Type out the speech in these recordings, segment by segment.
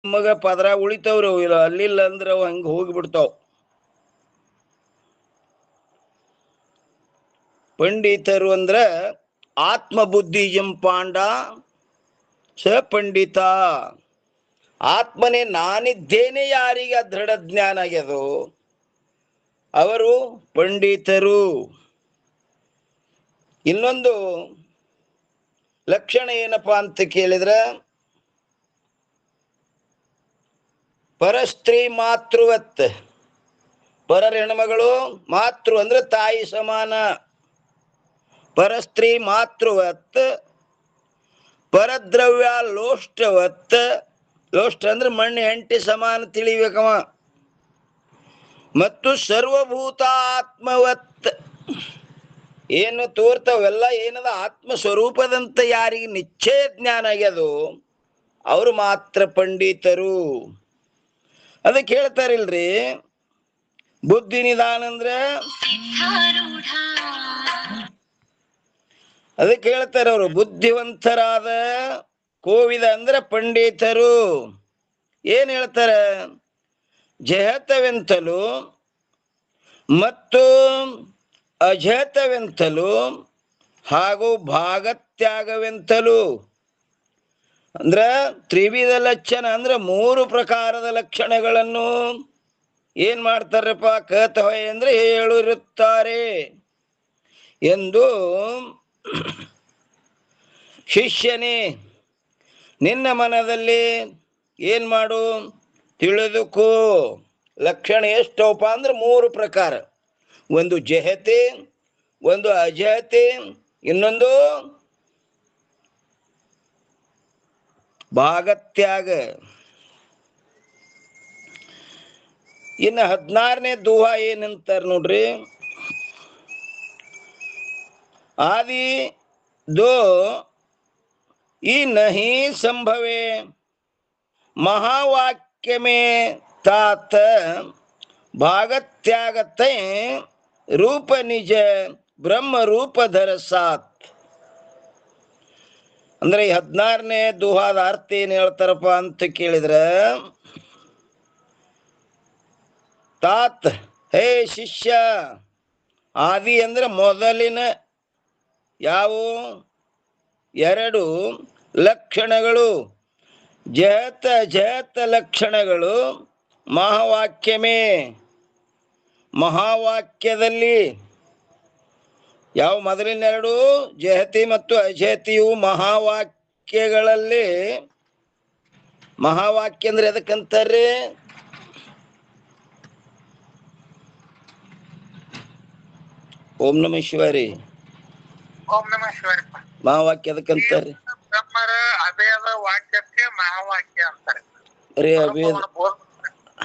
ಮಗ ಪದರ ಉಳಿತಾವ್ರಿ ಅವು, ಇಲ್ಲ ಅಲ್ಲಿಲ್ಲ ಅಂದ್ರೆ ಅವು ಹಂಗ ಹೋಗಿಬಿಡ್ತಾವ್. ಪಂಡಿತರು ಅಂದ್ರ ಆತ್ಮಬುದ್ಧಿ ಪಾಂಡ ಸ ಪಂಡಿತ. ಆತ್ಮನೇ ನಾನಿದ್ದೇನೆ ಯಾರಿಗೆ ದೃಢ ಜ್ಞಾನ ಆಗ್ಯದೋ ಅವರು ಪಂಡಿತರು. ಇನ್ನೊಂದು ಲಕ್ಷಣ ಏನಪ್ಪಾ ಅಂತ ಕೇಳಿದ್ರ, ಪರಸ್ತ್ರೀ ಮಾತೃವತ್. ಪರರ ಹೆಣ್ಮಗಳು ಮಾತೃ ಅಂದ್ರೆ ತಾಯಿ ಸಮಾನ. ಪರಸ್ತ್ರೀ ಮಾತೃವತ್ ಪರದ್ರವ್ಯ ಲೋಷ್ಟವತ್. ಲೋಷ್ಟ ಅಂದ್ರೆ ಮಣ್ಣು ಹೆಂಟಿ ಸಮಾನ ತಿಳಿಬೇಕವ. ಮತ್ತು ಸರ್ವಭೂತ ಆತ್ಮವತ್. ಏನು ತೋರ್ತಾವೆಲ್ಲ ಏನದ ಆತ್ಮ ಸ್ವರೂಪದಂತ ಯಾರಿಗೆ ನಿಶ್ಚಯ ಜ್ಞಾನ ಆಗ್ಯದು ಅವರು ಮಾತ್ರ ಪಂಡಿತರು. ಅದಕ್ಕೆ ಹೇಳ್ತಾರಿಲ್ರಿ, ಬುದ್ಧಿ ನಿಧಾನ ಅಂದ್ರೆ ಅದಕ್ಕೆ ಹೇಳ್ತಾರೆ ಅವರು ಬುದ್ಧಿವಂತರಾದ ಕೋವಿದ ಅಂದ್ರೆ ಪಂಡಿತರು. ಏನ್ ಹೇಳ್ತಾರ, ಜಹತವೆಂತಲು ಮತ್ತು ಅಜಹತವೆಂತಲು ಹಾಗೂ ಭಾಗತ್ಯಾಗವೆಂತಲು. ಅಂದ್ರ ತ್ರಿವಿಧ ಲಕ್ಷಣ ಅಂದ್ರೆ 3 ಪ್ರಕಾರದ ಲಕ್ಷಣಗಳನ್ನು ಏನ್ ಮಾಡ್ತಾರಪ್ಪ ಕತವೇ ಅಂದ್ರೆ ಹೇಳಿರುತ್ತಾರೆ ಎಂದು. ಶಿಷ್ಯನೇ, ನಿನ್ನ ಮನದಲ್ಲಿ ಏನ್ ಮಾಡು, ತಿಳಿದುಕೋ. ಲಕ್ಷಣ ಎಷ್ಟಪ್ಪ ಅಂದ್ರೆ 3 ಪ್ರಕಾರ. ಒಂದು ಜಹತೆ, ಒಂದು ಅಜಹತೆ, ಇನ್ನೊಂದು ಭಾಗತ್ಯಾಗ. ಇನ್ನು 16ನೇ ದೋಹಾ ಏನಂತಾರ ನೋಡ್ರಿ, ಆದಿ ದೋ ಈ ನಹಿ ಸಂಭವೆ महावाक्य में तात भागत्यागते रूप निज ಬ್ರಹ್ಮ ರೂಪ ಧರಸಾತ್. ಅಂದ್ರೆ ಈ 16ನೇ ದೋಹಾದ ಅರ್ಥ ಏನ್ ಹೇಳ್ತಾರಪ್ಪ ಅಂತ ಕೇಳಿದ್ರ, ತಾತ್ ಹೇ ಶಿಷ್ಯ, ಆದಿ ಅಂದ್ರೆ ಮೊದಲಿನ ಯಾವ 2 ಲಕ್ಷಣಗಳು, ಜಹತ ಜಹತ ಲಕ್ಷಣಗಳು ಮಹಾವಾಕ್ಯಮೇ, ಮಹಾವಾಕ್ಯದಲ್ಲಿ. ಯಾವ ಮೊದಲಿನ 2 ಜಹತಿ ಮತ್ತು ಅಜಹತಿಯು ಮಹಾವಾಕ್ಯಗಳಲ್ಲಿ. ಮಹಾವಾಕ್ಯ ಅಂದ್ರೆ ಎದಕ್ಕಂತಾರ್ರಿ, ಓಂ ನಮಃ ಶಿವಾರಿ. ಓಂ ನಮಃ ಶಿವಾರಿ. ಮಹಾವಾಕ್ಯ ಎದಕ್ಕಂತಾರ್ರಿ, ಬ್ರಹ್ಮರ ಅಭೇದ ವಾಕ್ಯಕ್ಕೆ ಮಹಾವಾಕ್ಯ ಅಂತಾರೆ. ರೀ ಅಭೇದ,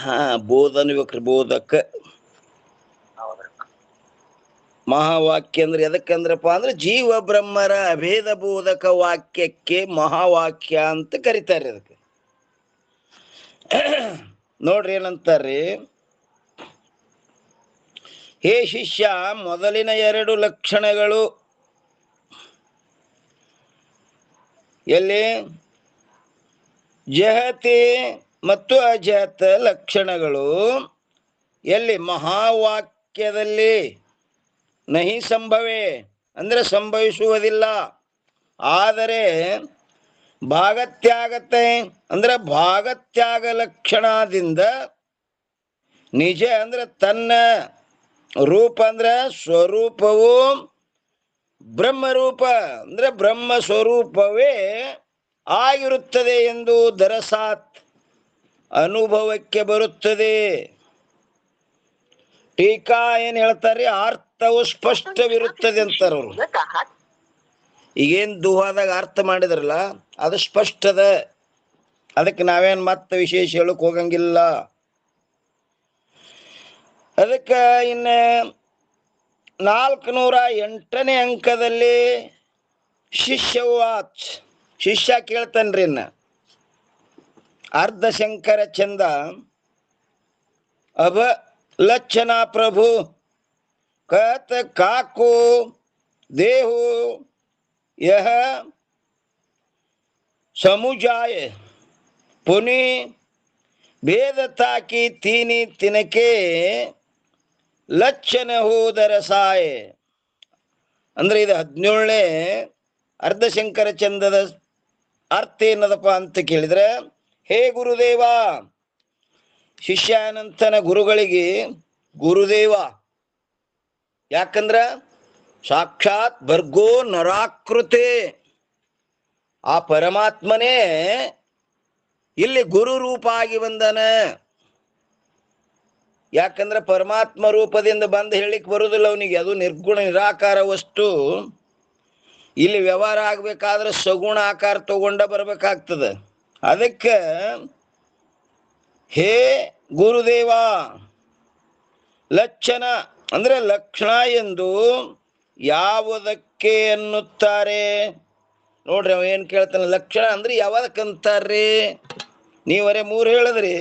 ಹಾ ಬೋಧ ಅನ್ಬೇಕ್ರಿ, ಬೋಧಕ. ಮಹಾವಾಕ್ಯ ಅಂದ್ರೆ ಎದಕ್ಕಂದ್ರಪ್ಪ ಅಂದ್ರೆ ಜೀವ ಬ್ರಹ್ಮರ ಅಭೇದ ಬೋಧಕ ವಾಕ್ಯಕ್ಕೆ ಮಹಾವಾಕ್ಯ ಅಂತ ಕರೀತಾರೆ. ಅದಕ್ಕೆ ನೋಡ್ರಿ ಏನಂತಾರ್ರಿ, ಹೇ ಶಿಷ್ಯ, ಮೊದಲಿನ 2 ಲಕ್ಷಣಗಳು ಎಲ್ಲಿ, ಜಹತಿ ಮತ್ತು ಅಜಹತ ಲಕ್ಷಣಗಳು ಎಲ್ಲಿ, ಮಹಾವಾಕ್ಯದಲ್ಲಿ. ನಹಿ ಸಂಭವೆ ಅಂದ್ರೆ ಸಂಭವಿಸುವುದಿಲ್ಲ, ಆದರೆ ಭಾಗತ್ಯಾಗತೆ ಅಂದ್ರೆ ಭಾಗತ್ಯಾಗ ಲಕ್ಷಣದಿಂದ. ನಿಜ ಅಂದ್ರೆ ತನ್ನ ರೂಪ ಅಂದ್ರೆ ಸ್ವರೂಪವು, ಬ್ರಹ್ಮರೂಪ ಅಂದ್ರೆ ಬ್ರಹ್ಮ ಸ್ವರೂಪವೇ ಆಗಿರುತ್ತದೆ ಎಂದು ದರಸಾತ್ ಅನುಭವಕ್ಕೆ ಬರುತ್ತದೆ. ಟೀಕಾ ಏನ್ ಹೇಳ್ತಾರೆ, ಅರ್ಥವು ಸ್ಪಷ್ಟವಿರುತ್ತದೆ ಅಂತಾರ ಅವರು. ಈಗೇನ್ ದುಹಾದಾಗ ಅರ್ಥ ಮಾಡಿದ್ರಲ್ಲ ಅದು ಸ್ಪಷ್ಟದ, ಅದಕ್ಕೆ ನಾವೇನ್ ಮತ್ತೆ ವಿಶೇಷ ಹೇಳಕ್ ಹೋಗಂಗಿಲ್ಲ. ಅದಕ್ಕೆ ಇನ್ನ 408ನೇ ಅಂಕದಲ್ಲಿ ಶಿಷ್ಯವಾಚ್, ಶಿಷ್ಯ ಕೇಳ್ತಾನ್ರಿ. ಇನ್ನ ಅರ್ಧಶಂಕರ ಚಂದ ಅಭ ಲಕ್ಷಣ ಪ್ರಭು ಕತ್ ಕಾಕು ದೇಹು ಯಹ ಸಮುಜಾಯ ಪುನಿ ಭೇದ ತಾಕಿ ತೀನಿ ತಿನಕೆ ಲಕ್ಷಣ ಹೋದರ ಸಾಯೆ. ಅಂದ್ರೆ ಇದು 17ನೇ ಅರ್ಧಶಂಕರ ಚಂದದ ಅರ್ಥ ಏನದಪ್ಪ ಅಂತ ಕೇಳಿದ್ರೆ, ಹೇ ಗುರುದೇವ, ಶಿಷ್ಯಾನಂತನ ಗುರುಗಳಿಗೆ ಗುರುದೇವ. ಯಾಕಂದ್ರ ಸಾಕ್ಷಾತ್ ಭರ್ಗೋ ನರಾಕೃತೆ ಆ ಪರಮಾತ್ಮನೇ ಇಲ್ಲಿ ಗುರು ರೂಪ ಆಗಿ ಬಂದನ. ಯಾಕಂದ್ರೆ ಪರಮಾತ್ಮ ರೂಪದಿಂದ ಬಂದು ಹೇಳಿಕ್ ಬರುದಿಲ್ಲ ಅವನಿಗೆ, ಅದು ನಿರ್ಗುಣ ನಿರಾಕಾರ ವಸ್ತು. ಇಲ್ಲಿ ವ್ಯವಹಾರ ಆಗ್ಬೇಕಾದ್ರೆ ಸಗುಣ ಆಕಾರ ತಗೊಂಡ ಬರ್ಬೇಕಾಗ್ತದೆ. ಅದಕ್ಕೆ ಹೇ ಗುರುದೇವ, ಲಕ್ಷಣ ಅಂದ್ರೆ ಲಕ್ಷಣ ಎಂದು ಯಾವುದಕ್ಕೆ ಅನ್ನುತ್ತಾರೆ? ನೋಡ್ರಿ ಅವ ಏನ್ ಕೇಳ್ತಾನೆ, ಲಕ್ಷಣ ಅಂದ್ರೆ ಯಾವದಕ್ಕಂತಾರ್ರಿ? ನೀವರೇ 3 ಹೇಳಿದ್ರಿ.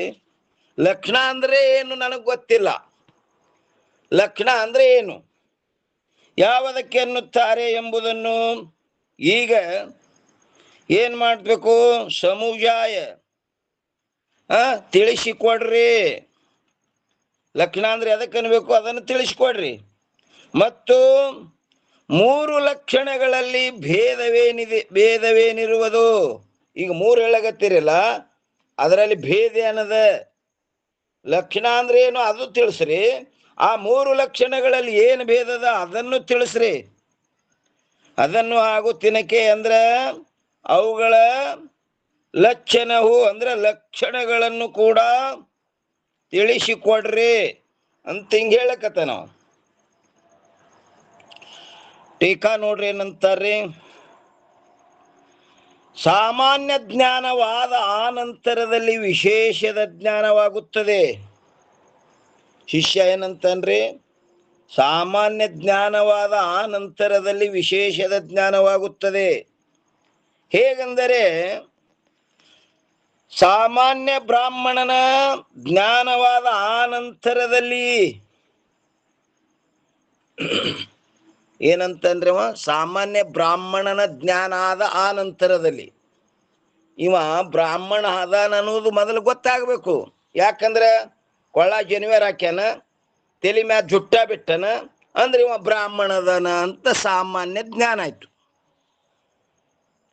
ಲಕ್ಷಣ ಅಂದ್ರೆ ಏನು ನನಗೆ ಗೊತ್ತಿಲ್ಲ. ಲಕ್ಷಣ ಅಂದ್ರೆ ಏನು, ಯಾವುದಕ್ಕೆ ಅನ್ನುತ್ತಾರೆ ಎಂಬುದನ್ನು ಈಗ ಏನ್ ಮಾಡಬೇಕು? ಸಮುಜಾಯ ತಿಳಿಸಿಕೊಡ್ರಿ. ಲಕ್ಷಣ ಅಂದ್ರೆ ಎದಕ್ಕೆ ಅನ್ಬೇಕು ಅದನ್ನು ತಿಳಿಸಿಕೊಡ್ರಿ. ಮತ್ತು 3 ಲಕ್ಷಣಗಳಲ್ಲಿ ಭೇದವೇನಿರುವುದು? ಈಗ 3 ಹೇಳಗತ್ತಿರಲ್ಲ, ಅದರಲ್ಲಿ ಭೇದ ಏನದ? ಲಕ್ಷಣ ಅಂದ್ರೆ ಏನು ಅದು ತಿಳಿಸ್ರಿ. ಆ 3 ಲಕ್ಷಣಗಳಲ್ಲಿ ಏನು ಭೇದದ ಅದನ್ನು ತಿಳಿಸ್ರಿ. ಅದನ್ನು ಹಾಗೂ ತಿನಕೆ ಅಂದ್ರ ಅವುಗಳ ಲಕ್ಷಣವು ಅಂದ್ರೆ ಲಕ್ಷಣಗಳನ್ನು ಕೂಡ ತಿಳಿಸಿಕೊಡ್ರಿ ಅಂತ ಹಿಂಗೆ ಹೇಳಕತ್ತ. ನಾವು ಟೀಕಾ ನೋಡ್ರಿ ಏನಂತಾರ್ರಿ. ಸಾಮಾನ್ಯ ಜ್ಞಾನವಾದ ಆ ನಂತರದಲ್ಲಿ ವಿಶೇಷದ ಜ್ಞಾನವಾಗುತ್ತದೆ. ಶಿಷ್ಯ ಏನಂತನ್ರಿ? ಸಾಮಾನ್ಯ ಜ್ಞಾನವಾದ ಆ ನಂತರದಲ್ಲಿ ವಿಶೇಷದ ಜ್ಞಾನವಾಗುತ್ತದೆ. ಹೇಗೆಂದರೆ ಸಾಮಾನ್ಯ ಬ್ರಾಹ್ಮಣನ ಜ್ಞಾನವಾದ ಆ ನಂತರದಲ್ಲಿ ಏನಂತಂದ್ರೆ ಸಾಮಾನ್ಯ ಬ್ರಾಹ್ಮಣನ ಜ್ಞಾನ ಆದ ಆ ನಂತರದಲ್ಲಿ ಇವ ಬ್ರಾಹ್ಮಣ ಅದಾನ ಅನ್ನೋದು ಮೊದಲು ಗೊತ್ತಾಗಬೇಕು. ಯಾಕಂದ್ರೆ ಕೊಳ್ಳ ಜನಿವಾರ ಹಾಕ್ಯಾನ, ತಲೆ ಮ್ಯಾಲ ಜುಟ್ಟ ಬಿಟ್ಟನ ಅಂದ್ರೆ ಇವ ಬ್ರಾಹ್ಮಣ ಅದಾನ ಅಂತ ಸಾಮಾನ್ಯ ಜ್ಞಾನ ಆಯ್ತು.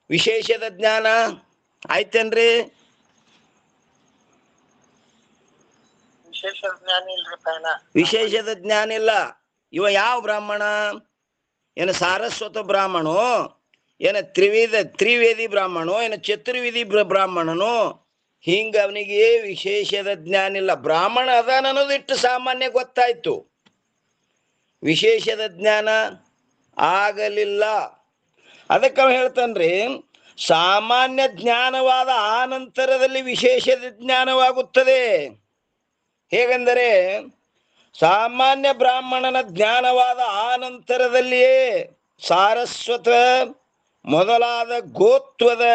ವಿಶೇಷದ ಜ್ಞಾನ ಆಯ್ತೇನ್ರಿ? ವಿಶೇಷದ ಜ್ಞಾನ ಇಲ್ಲ. ಇವ ಯಾವ ಬ್ರಾಹ್ಮಣ? ಏನು ಸಾರಸ್ವತ ಬ್ರಾಹ್ಮಣೋ, ಏನು ತ್ರಿವೇದಿ ಬ್ರಾಹ್ಮಣೋ, ಏನು ಚತುರ್ವೇದಿ ಬ್ರಾಹ್ಮಣನೋ? ಹಿಂಗ ಅವನಿಗೆ ವಿಶೇಷದ ಜ್ಞಾನ ಇಲ್ಲ. ಬ್ರಾಹ್ಮಣ ಅದಾನ ಅನ್ನೋದು ಇಟ್ಟು ಸಾಮಾನ್ಯ ಗೊತ್ತಾಯ್ತು, ವಿಶೇಷದ ಜ್ಞಾನ ಆಗಲಿಲ್ಲ. ಅದಕ್ಕೆ ಅವ ಹೇಳ್ತಾನ್ರಿ, ಸಾಮಾನ್ಯ ಜ್ಞಾನವಾದ ಆ ನಂತರದಲ್ಲಿ ವಿಶೇಷದ ಜ್ಞಾನವಾಗುತ್ತದೆ. ಹೇಗೆಂದರೆ ಸಾಮಾನ್ಯ ಬ್ರಾಹ್ಮಣನ ಜ್ಞಾನವಾದ ಆ ನಂತರದಲ್ಲಿಯೇ ಸಾರಸ್ವತ ಮೊದಲಾದ ಗೋತ್ವದ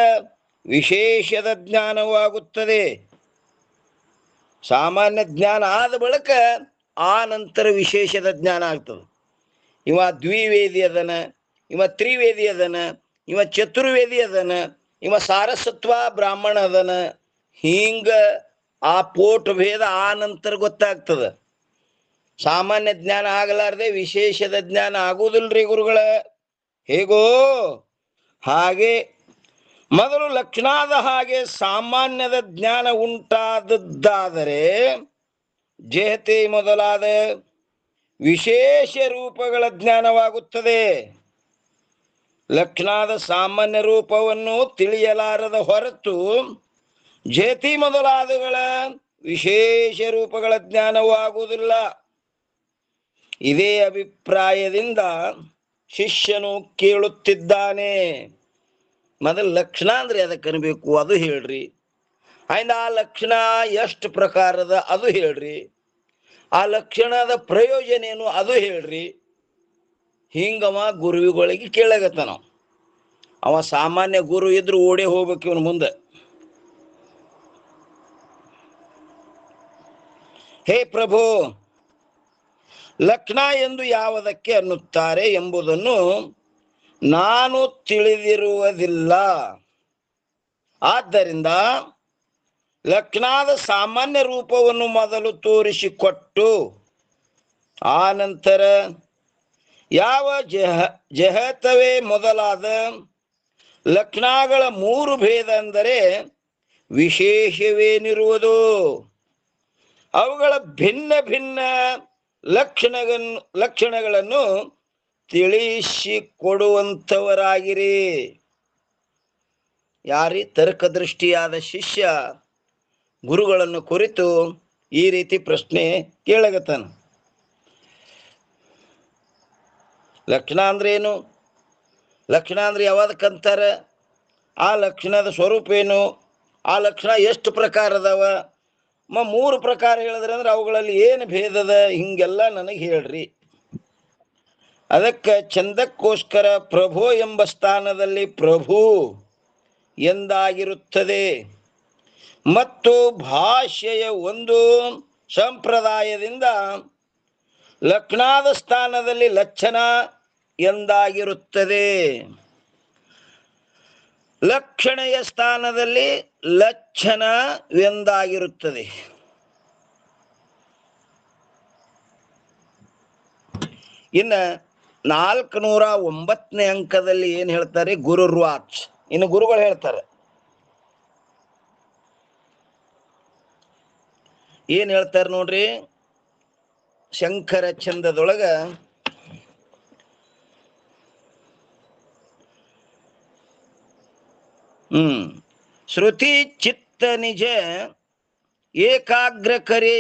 ವಿಶೇಷದ ಜ್ಞಾನವಾಗುತ್ತದೆ. ಸಾಮಾನ್ಯ ಜ್ಞಾನ ಆದ ಬಳಿಕ ಆ ನಂತರ ವಿಶೇಷದ ಜ್ಞಾನ ಆಗ್ತದೆ. ಇವ ದ್ವಿವೇದಿ ಅದನ, ಇವ ತ್ರಿವೇದಿ ಅದನ, ಇವ ಚತುರ್ವೇದಿ ಅದನ, ಇವ ಸಾರಸ್ವತ್ವ ಬ್ರಾಹ್ಮಣ ಅದನ. ಹಿಂಗ ಆ ಪೋಟ್ ಭೇದ ಆ ನಂತರ ಗೊತ್ತಾಗ್ತದ. ಸಾಮಾನ್ಯ ಜ್ಞಾನ ಆಗಲಾರ್ದೆ ವಿಶೇಷದ ಜ್ಞಾನ ಆಗುವುದಿಲ್ರಿ ಗುರುಗಳ. ಹೇಗೋ ಹಾಗೆ ಮೊದಲು ಲಕ್ಷಣಾದ ಹಾಗೆ ಸಾಮಾನ್ಯದ ಜ್ಞಾನ ಉಂಟಾದದ್ದಾದರೆ ಜೇಹತೆ ಮೊದಲಾದ ವಿಶೇಷ ರೂಪಗಳ ಜ್ಞಾನವಾಗುತ್ತದೆ. ಲಕ್ಷಣಾದ ಸಾಮಾನ್ಯ ರೂಪವನ್ನು ತಿಳಿಯಲಾರದ ಹೊರತು ಜೇತಿ ಮೊದಲಾದಗಳ ವಿಶೇಷ ರೂಪಗಳ ಜ್ಞಾನವಾಗುವುದಿಲ್ಲ. ಇದೇ ಅಭಿಪ್ರಾಯದಿಂದ ಶಿಷ್ಯನು ಕೇಳುತ್ತಿದ್ದಾನೆ. ಮೊದಲು ಲಕ್ಷಣ ಅಂದ್ರೆ ಅದಕ್ಕೆ ಅನ್ಬೇಕು ಅದು ಹೇಳ್ರಿ. ಆಯ್ದ ಆ ಲಕ್ಷಣ ಎಷ್ಟು ಪ್ರಕಾರದ ಅದು ಹೇಳ್ರಿ. ಆ ಲಕ್ಷಣದ ಪ್ರಯೋಜನ ಏನು ಅದು ಹೇಳ್ರಿ. ಹಿಂಗವ ಗುರುವಿಗಳಿಗೆ ಕೇಳಾಗತ್ತ. ಅವ ಸಾಮಾನ್ಯ ಗುರು ಇದ್ರು ಓಡೇ ಹೋಗ್ಬೇಕು ಇವನು ಮುಂದೆ. ಹೇ ಪ್ರಭು, ಲಕ್ಷಣ ಎಂದು ಯಾವುದಕ್ಕೆ ಅನ್ನುತ್ತಾರೆ ಎಂಬುದನ್ನು ನಾನು ತಿಳಿದಿರುವುದಿಲ್ಲ. ಆದ್ದರಿಂದ ಲಕ್ಷಣದ ಸಾಮಾನ್ಯ ರೂಪವನ್ನು ಮೊದಲು ತೋರಿಸಿಕೊಟ್ಟು ಆ ನಂತರ ಯಾವ ಜಹತವೇ ಮೊದಲಾದ ಲಕ್ಷಣಗಳ 3 ಭೇದ ಅಂದರೆ ವಿಶೇಷವೇನಿರುವುದು ಅವುಗಳ ಭಿನ್ನ ಭಿನ್ನ ಲಕ್ಷಣಗಳನ್ನು ತಿಳಿಸಿಕೊಡುವಂಥವರಾಗಿರಿ. ಯಾರಿ ತರ್ಕದೃಷ್ಟಿಯಾದ ಶಿಷ್ಯ ಗುರುಗಳನ್ನು ಕುರಿತು ಈ ರೀತಿ ಪ್ರಶ್ನೆ ಕೇಳಗತ್ತಾನ. ಲಕ್ಷಣ ಅಂದ್ರೆ ಏನು? ಲಕ್ಷಣ ಅಂದ್ರೆ ಯಾವ್ದಕ್ಕಂತಾರ? ಆ ಲಕ್ಷಣದ ಸ್ವರೂಪ ಏನು? ಆ ಲಕ್ಷಣ ಎಷ್ಟು ಪ್ರಕಾರ ಅದಾವ? 3 ಪ್ರಕಾರ ಹೇಳಿದ್ರೆ ಅಂದ್ರೆ ಅವುಗಳಲ್ಲಿ ಏನು ಭೇದದ? ಹಿಂಗೆಲ್ಲ ನನಗೆ ಹೇಳ್ರಿ. ಅದಕ್ಕೆ ಚಂದಕ್ಕೋಸ್ಕರ ಪ್ರಭು ಎಂಬ ಸ್ಥಾನದಲ್ಲಿ ಪ್ರಭು ಎಂದಾಗಿರುತ್ತದೆ ಮತ್ತು ಭಾಷೆಯ ಒಂದು ಸಂಪ್ರದಾಯದಿಂದ ಲಕ್ಷಣದ ಸ್ಥಾನದಲ್ಲಿ ಲಕ್ಷಣ ಎಂದಾಗಿರುತ್ತದೆ. ಲಕ್ಷಣೆಯ ಸ್ಥಾನದಲ್ಲಿ ಲಕ್ಷಣವೆಂದಾಗಿರುತ್ತದೆ. ಇನ್ನು 409ನೇ ಅಂಕದಲ್ಲಿ ಏನ್ ಹೇಳ್ತಾರೆ? ಗುರುರ್ವಾಚ್. ಇನ್ನು ಗುರುಗಳು ಹೇಳ್ತಾರೆ. ಏನ್ ಹೇಳ್ತಾರೆ ನೋಡ್ರಿ. ಶಂಕರ ಛಂದದೊಳಗ ಶ್ರುತಿ ಚಿತ್ತ ನಿಜ ಏಕಾಗ್ರ ಕರೆ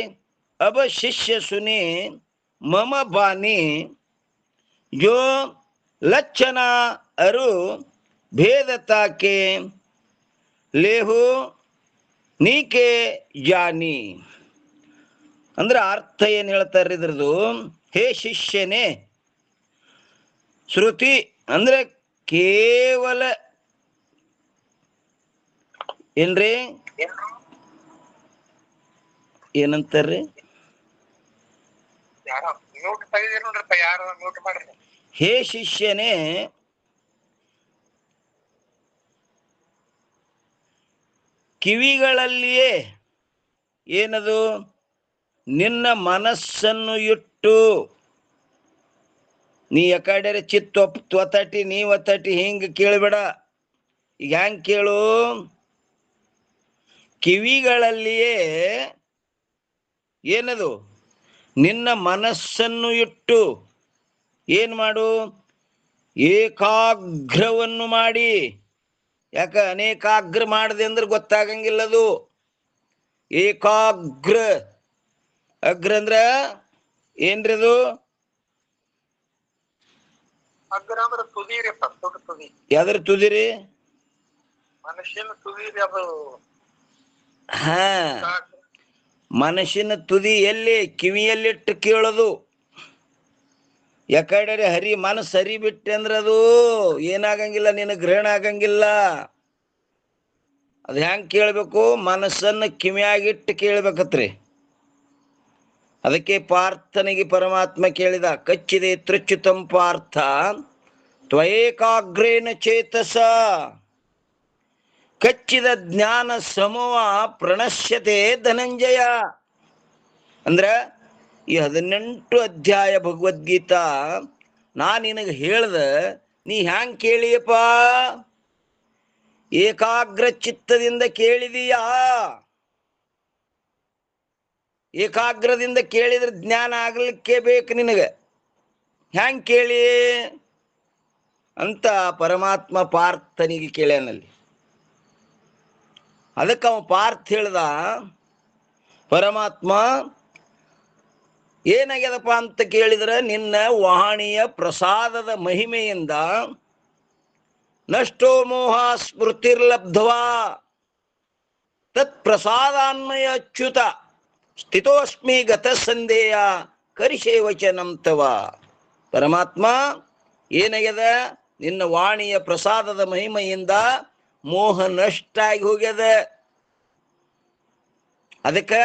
ಅಬ ಶಿಷ್ಯ ಸುನೆ ಮಮ ಬಾನಿ ಜೋ ಲಕ್ಷಣ ಅರು ಭೇದತಾಕೆ ಲೇಹು ನೀಕೆ ಜಾನಿ. ಅಂದ್ರೆ ಅರ್ಥ ಏನ್ ಹೇಳ್ತಾರೆ ಇದ್ರದು? ಹೇ ಶಿಷ್ಯನೇ, ಶ್ರುತಿ ಅಂದ್ರೆ ಕೇವಲ ಏನ್ರಿ ಏನಂತಾರ್ರಿ? ಹೇ ಶಿಷ್ಯನೇ, ಕಿವಿಗಳಲ್ಲಿಯೇ ಏನದು? ನಿನ್ನ ಮನಸ್ಸನ್ನು ಇಟ್ಟು ನೀ ಯಕಡೆ ಚಿತ್ತೊತ್ತಟಿ ನೀ ಒತ್ತಟಿ ಹಿಂಗ ಕೇಳಬೇಡ. ಈಗ ಹೆಂಗ್ ಕೇಳು? ಕಿವಿಗಳಲ್ಲಿಯೇ ಏನದು? ನಿನ್ನ ಮನಸ್ಸನ್ನು ಇಟ್ಟು ಏನ್ ಮಾಡು? ಏಕಾಗ್ರವನ್ನು ಮಾಡಿ. ಯಾಕ ಅನೇಕಾಗ್ರ ಮಾಡದೆ ಅಂದ್ರೆ ಗೊತ್ತಾಗಂಗಿಲ್ಲದು. ಏಕಾಗ್ರ ಅಗ್ರ ಅಂದ್ರ ಏನ್ರಿ ಅದು? ಯಾವ್ದ್ರ ತುದಿರಿ? ಮನುಷ್ಯನ ತುದಿರಿ ಅದು. ಹಾ, ಮನಸ್ಸಿನ ತುದಿ ಎಲ್ಲಿ? ಕಿವಿಯಲ್ಲಿಟ್ಟು ಕೇಳೋದು. ಯಾಕಡೆ ಮನಸ್ಸು ಹರಿ ಬಿಟ್ಟೆ ಅಂದ್ರೆ ಅದು ಏನಾಗಂಗಿಲ್ಲ, ನಿನಗೆ ಗ್ರಹಣ ಆಗಂಗಿಲ್ಲ. ಅದು ಹೆಂಗ್ ಕೇಳ್ಬೇಕು? ಮನಸ್ಸನ್ನು ಕಿವಿಯಾಗಿಟ್ಟು ಕೇಳ್ಬೇಕತ್ರಿ. ಅದಕ್ಕೆ ಪಾರ್ಥನಿಗೆ ಪರಮಾತ್ಮ ಕೇಳಿದ, ಕಚ್ಚಿದೆ ತೃಚ್ಯುತಂ ಪಾರ್ಥ ತ್ವಯೇಕಾಗ್ರೇನ ಚೇತಸ ಕಚ್ಚಿದ ಜ್ಞಾನ ಸಮೂಹ ಪ್ರಣಶ್ಯತೆ ಧನಂಜಯ. ಅಂದ್ರ ಈ 18 ಅಧ್ಯಾಯ ಭಗವದ್ಗೀತಾ ನಾ ನಿನಗೆ ಹೇಳ್ದ, ನೀ ಹ್ಯಾಂಗ್ ಕೇಳಿಯಪ್ಪ? ಏಕಾಗ್ರ ಚಿತ್ತದಿಂದ ಕೇಳಿದೀಯಾ? ಏಕಾಗ್ರದಿಂದ ಕೇಳಿದ್ರೆ ಜ್ಞಾನ ಆಗ್ಲಿಕ್ಕೆ ಬೇಕು ನಿನಗೆ. ಹ್ಯಾಂಗ್ ಕೇಳಿ ಅಂತ ಪರಮಾತ್ಮ ಪಾರ್ಥನಿಗೆ ಕೇಳ್ಯಾನಲ್ಲಿ. ಅದಕ್ಕೆ ಅವ ಪಾರ್ಥ ಹೇಳ್ದ, ಪರಮಾತ್ಮ ಏನಾಗ್ಯದಪ್ಪ ಅಂತ ಕೇಳಿದ್ರೆ, ನಿನ್ನ ವಾಣಿಯ ಪ್ರಸಾದದ ಮಹಿಮೆಯಿಂದ ನಷ್ಟೋ ಮೋಹ ಸ್ಮೃತಿರ್ಲಬ್ಧವಾ ತತ್ ಪ್ರಸಾದಾನ್ಮಯ ಅಚ್ಯುತ ಸ್ಥಿತೋಸ್ಮಿ ಗತ ಸಂದೇಯ ಕರಿಷೇ ವಚನಂ ತವ. ಪರಮಾತ್ಮ ಏನಾಗ್ಯದ? ನಿನ್ನ ವಾಣಿಯ ಪ್ರಸಾದದ ಮಹಿಮೆಯಿಂದ ಮೋಹ ನಷ್ಟ ಆಗಿ ಹೋಗ್ಯದ. ಅದಕ್ಕೆ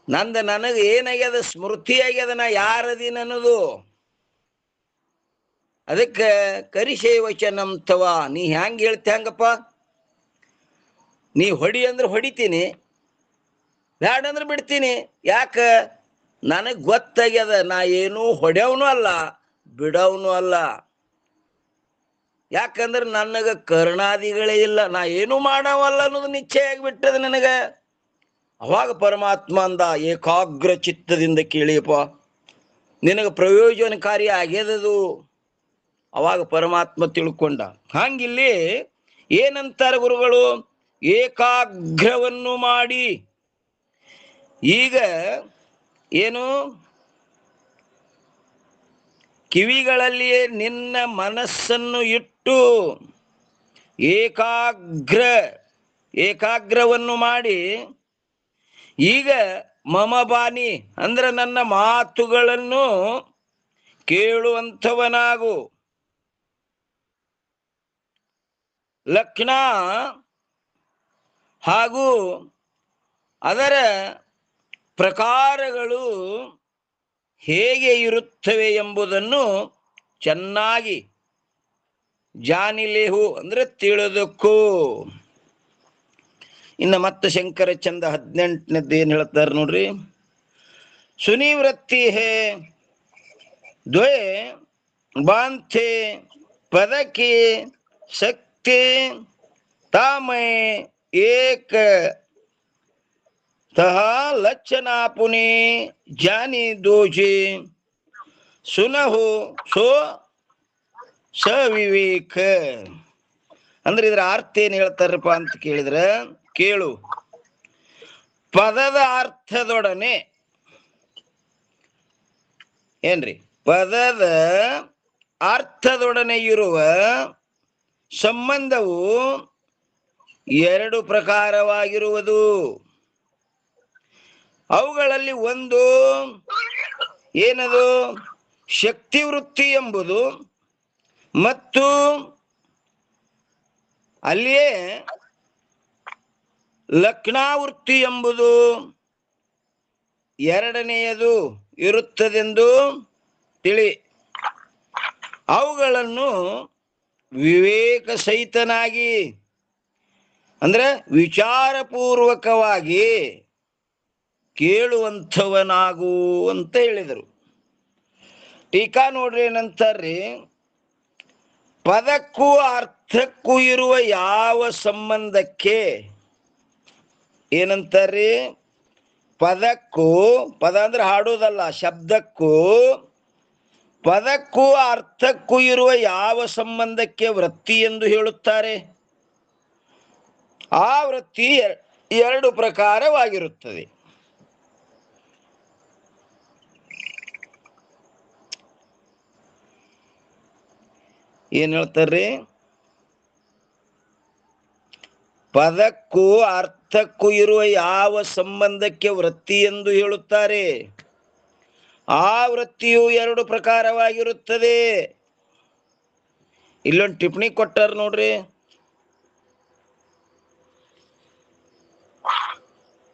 ನನಗೆ ಏನಾಗ್ಯದ? ಸ್ಮೃತಿ ಆಗ್ಯದ, ನಾ ಯಾರದೀನ ಅನ್ನೋದು. ಅದಕ್ಕೆ ಕರಿಷೇ ವಚನಂ ತವ. ನೀ ಹ್ಯಾಂಗ ಹೇಳ್ತಿ ಹಂಗಪ್ಪ? ನೀ ಹೊಡಿ ಅಂದ್ರೆ ಹೊಡಿತೀನಿ, ಬ್ಯಾಡ ಅಂದ್ರೆ ಬಿಡ್ತೀನಿ. ಯಾಕ? ನನಗೆ ಗೊತ್ತಾಗ್ಯದ ನಾ ಏನೂ ಹೊಡೆಯವನು ಅಲ್ಲ, ಬಿಡವನು ಅಲ್ಲ. ಯಾಕಂದ್ರೆ ನನಗೆ ಕರ್ಣಾದಿಗಳೇ ಇಲ್ಲ, ನಾ ಏನು ಮಾಡವಲ್ಲ ಅನ್ನೋದು ನಿಶ್ಚಯ ಆಗಿಬಿಟ್ಟದ ನನಗೆ. ಅವಾಗ ಪರಮಾತ್ಮ ಅಂದ, ಏಕಾಗ್ರ ಚಿತ್ತದಿಂದ ಕೇಳಿಯಪ್ಪ, ನಿನಗೆ ಪ್ರಯೋಜನಕಾರಿ ಆಗ್ಯದದು. ಅವಾಗ ಪರಮಾತ್ಮ ತಿಳ್ಕೊಂಡ. ಹಂಗಿಲ್ಲಿ ಏನಂತಾರೆ ಗುರುಗಳು? ಏಕಾಗ್ರವನ್ನು ಮಾಡಿ. ಈಗ ಏನು ಕಿವಿಗಳಲ್ಲಿಯೇ ನಿನ್ನ ಮನಸ್ಸನ್ನು ಇಟ್ಟು ಏಕಾಗ್ರವನ್ನು ಮಾಡಿ, ಈಗ ಮಮ ಬಾನಿ ಅಂದ್ರೆ ನನ್ನ ಮಾತುಗಳನ್ನು ಕೇಳುವಂಥವನಾಗು. ಲಕ್ಷಣ ಹಾಗೂ ಅದರ ಪ್ರಕಾರಗಳು ಹೇಗೆ ಇರುತ್ತವೆ ಎಂಬುದನ್ನು ಚೆನ್ನಾಗಿ ಜಾನಿಲೇಹು ಅಂದ್ರೆ ತಿಳಿದಕ್ಕೂ. ಇನ್ನು ಮತ್ತೆ ಶಂಕರ ಚಂದ 18ನೇದ್ದು ಏನ್ ಹೇಳ್ತಾರೆ ನೋಡ್ರಿ. ಸುನಿವೃತ್ತಿ ಹೇ ದ್ವೇ ಬಾಂಥೆ ಪದಕ್ಕೆ ಶಕ್ತಿ ತಾಮೇ ಏಕ ತಹ ಲಕ್ಷಣ ಪುನಿ ಜಾನಿ ದೋಷಿ ಸುನಹು ಸೋ ಸವಿವೇಕ. ಅಂದ್ರೆ ಇದ್ರ ಅರ್ಥ ಏನ್ ಹೇಳ್ತಾರಪ್ಪ ಅಂತ ಕೇಳಿದ್ರೆ ಕೇಳು. ಪದದ ಅರ್ಥದೊಡನೆ ಏನ್ರಿ? ಪದದ ಅರ್ಥದೊಡನೆ ಇರುವ ಸಂಬಂಧವು ಎರಡು ಪ್ರಕಾರವಾಗಿರುವುದು. ಅವುಗಳಲ್ಲಿ ಒಂದು ಏನದು? ಶಕ್ತಿ ವೃತ್ತಿ ಎಂಬುದು, ಮತ್ತು ಅಲ್ಲಿಯೇ ಲಕ್ಷಣಾವೃತ್ತಿ ಎಂಬುದು ಎರಡನೆಯದು ಇರುತ್ತದೆಂದು ತಿಳಿ. ಅವುಗಳನ್ನು ವಿವೇಕ ಸಹಿತನಾಗಿ ಅಂದ್ರೆ ವಿಚಾರಪೂರ್ವಕವಾಗಿ ಕೇಳುವಂಥವನಾಗು ಅಂತ ಹೇಳಿದರು. ಟೀಕಾ ನೋಡ್ರಿ ಏನಂತಾರ್ರಿ, ಪದಕ್ಕೂ ಅರ್ಥಕ್ಕೂ ಇರುವ ಯಾವ ಸಂಬಂಧಕ್ಕೆ ಏನಂತಾರ್ರಿ? ಪದಕ್ಕೂ, ಪದ ಅಂದ್ರೆ ಹಾಡೋದಲ್ಲ, ಶಬ್ದಕ್ಕೂ ಪದಕ್ಕೂ ಅರ್ಥಕ್ಕೂ ಇರುವ ಯಾವ ಸಂಬಂಧಕ್ಕೆ ವೃತ್ತಿ ಎಂದು ಹೇಳುತ್ತಾರೆ? ಆ ವೃತ್ತಿ ಎರಡು ಪ್ರಕಾರವಾಗಿರುತ್ತದೆ. ಏನ್ ಹೇಳ್ತಾರ್ರಿ? ಪದಕ್ಕೂ ಅರ್ಥಕ್ಕೂ ಇರುವ ಯಾವ ಸಂಬಂಧಕ್ಕೆ ವೃತ್ತಿ ಎಂದು ಹೇಳುತ್ತಾರೆ? ಆ ವೃತ್ತಿಯು ಎರಡು ಪ್ರಕಾರವಾಗಿರುತ್ತದೆ. ಇಲ್ಲೊಂದು ಟಿಪ್ಪಣಿ ಕೊಟ್ಟಾರ ನೋಡ್ರಿ,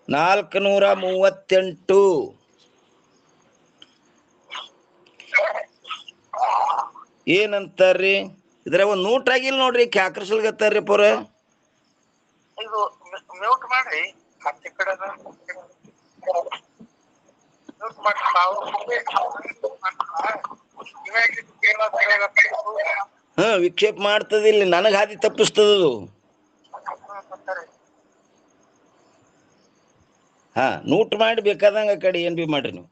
438. ಏನಂತಾರ್ರಿ? ಇದ್ರ ಒಂದ್ ನೋಟ್ ಆಗಿಲ್ಲ ನೋಡ್ರಿ, ಕ್ಯಾಕ್ರಸಲ್ಗತ್ತಾರ್ರಿ ಪುರ. ಇದು ಮ್ಯೂಟ್ ಮಾಡ್ರಿ. ಮತ್ತೆ ಕಡೆ ಮ್ಯೂಟ್ ಮಾಡಿ. ವಿಕ್ಷೇಪ ಮಾಡ್ತದಿಲ್ಲ, ನನಗ್ ಹಾದಿ ತಪ್ಪಿಸ್ತದದು. ನೋಟ್ ಮಾಡಿ ಬೇಕಾದಂಗ ಆ ಕಡೆ ಏನ್ ಬಿ ಮಾಡ್ರಿ ನೀವು.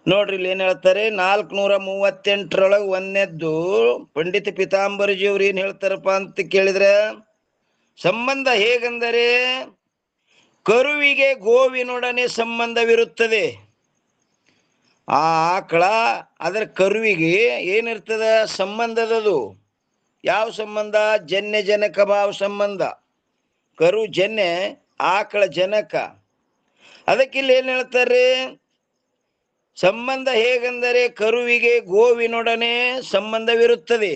ನೋಡ್ರಿ ಇಲ್ಲಿ ಏನ್ ಹೇಳ್ತಾರೆ, 438 ಒಂದನೇದ್ದು ಪಂಡಿತ ಪಿತಾಂಬರಜಿಯವ್ರು ಏನ್ ಹೇಳ್ತಾರಪ್ಪ ಅಂತ ಕೇಳಿದ್ರೆ, ಸಂಬಂಧ ಹೇಗೆಂದರೆ ಕರುವಿಗೆ ಗೋವಿನೊಡನೆ ಸಂಬಂಧವಿರುತ್ತದೆ. ಆ ಆಕಳ ಅದರ ಕರುವಿಗೆ ಏನಿರ್ತದ ಸಂಬಂಧದದು. ಯಾವ ಸಂಬಂಧ? ಜನ್ಯ ಜನಕ ಭಾವ ಸಂಬಂಧ. ಕರು ಜನ್ಯ, ಆಕಳ ಜನಕ. ಅದಕ್ಕಿಲ್ಲಿ ಏನ್ ಹೇಳ್ತಾರೆ? ಸಂಬಂಧ ಹೇಗೆಂದರೆ ಕರುವಿಗೆ ಗೋವಿನೊಡನೆ ಸಂಬಂಧವಿರುತ್ತದೆ.